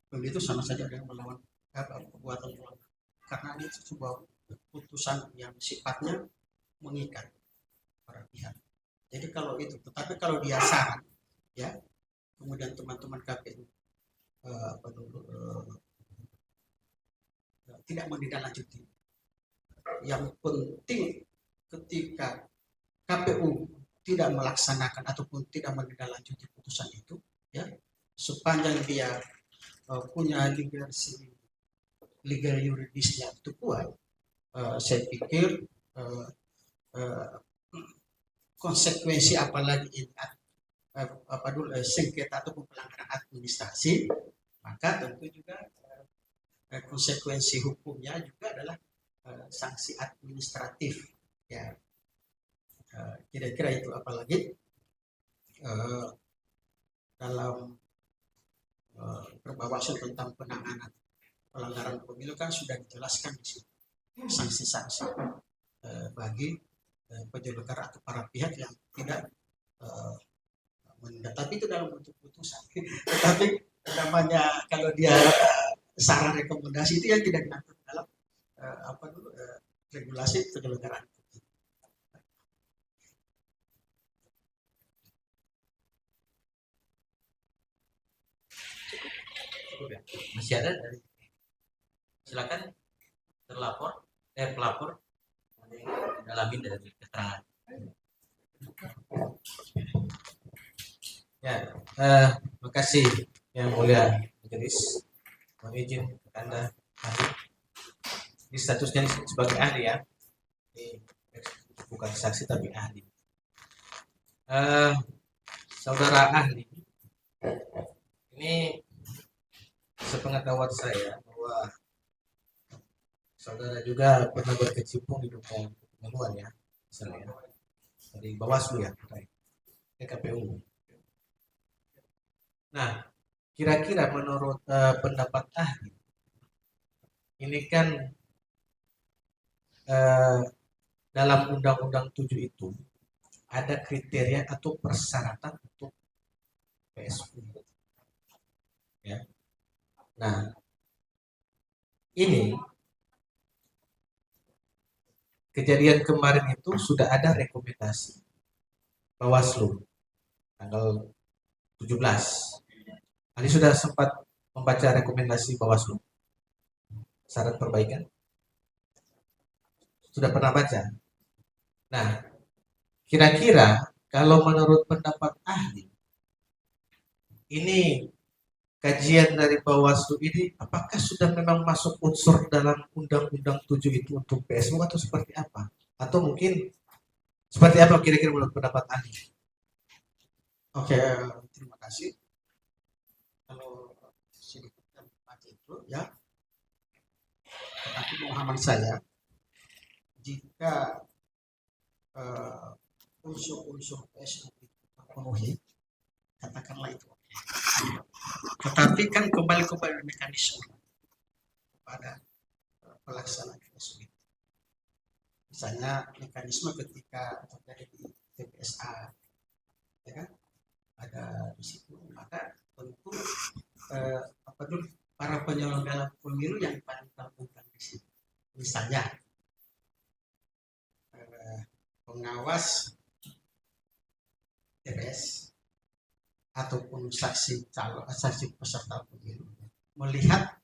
[SPEAKER 8] pemilu itu sama saja dengan melawan perbuatan melanggar, karena itu sebuah putusan yang sifatnya mengikat para pihak. Jadi kalau itu, tetapi kalau dia saran, ya, kemudian teman-teman KPU tidak menindaklanjuti. Yang penting ketika KPU tidak melaksanakan ataupun tidak menindaklanjuti putusan itu, ya, sepanjang dia punya legal yuridisnya itu kuat, saya pikir konsekuensi apalagi ini sengketa ataupun pelanggaran administrasi, maka tentu juga konsekuensi hukumnya juga adalah sanksi administratif, ya. Kira-kira itu, apalagi dalam Perbawaslu tentang penanganan pelanggaran pemilu kan sudah dijelaskan di situ sanksi-sanksi bagi penyelenggara atau para pihak yang tidak menindak, tapi itu dalam bentuk putusan. Tetapi namanya kalau dia saran rekomendasi itu yang tidak diatur dalam regulasi penyelenggaraan.
[SPEAKER 5] Masih ada dari, silakan pelapor dalamin dari keterangan. Ya, terima kasih yang mulia majelis, mohon izin Anda ahli. Ini statusnya sebagai ahli, ya, ini bukan saksi tapi ahli. Saudara ahli, ini sepengetahuan saya bahwa saudara juga pernah berkecimpung di dunia pemiluan, ya, misalnya dari Bawaslu, ya, KPU. Nah, kira-kira menurut pendapat ahli, ini kan dalam Undang-Undang 7 itu ada kriteria atau persyaratan untuk PSU, ya. Nah, ini kejadian kemarin itu sudah ada rekomendasi Bawaslu tanggal 17. Ini sudah sempat membaca rekomendasi Bawaslu syarat perbaikan? Sudah pernah baca? Nah, kira-kira kalau menurut pendapat ahli, ini kajian dari Bawaslu ini apakah sudah memang masuk unsur dalam Undang-Undang 7 itu untuk PSU atau seperti apa? Atau mungkin seperti apa kira-kira menurut pendapat ahli?
[SPEAKER 8] Oke, terima kasih. Kalau sedikit itu, ya, tapi pemahaman saya, jika unsur-unsur PSU itu terpenuhi, katakanlah itu. Tetapi kan kembali kepada mekanisme pada pelaksanaan PSU. misalnya mekanisme ketika terjadi di TPSA, ya kan, ada di situ, maka tentu para penyelenggara pemilu yang paling tahu tentang di situ, misalnya pengawas TPS ataupun saksi calon, saksi peserta pemilu melihat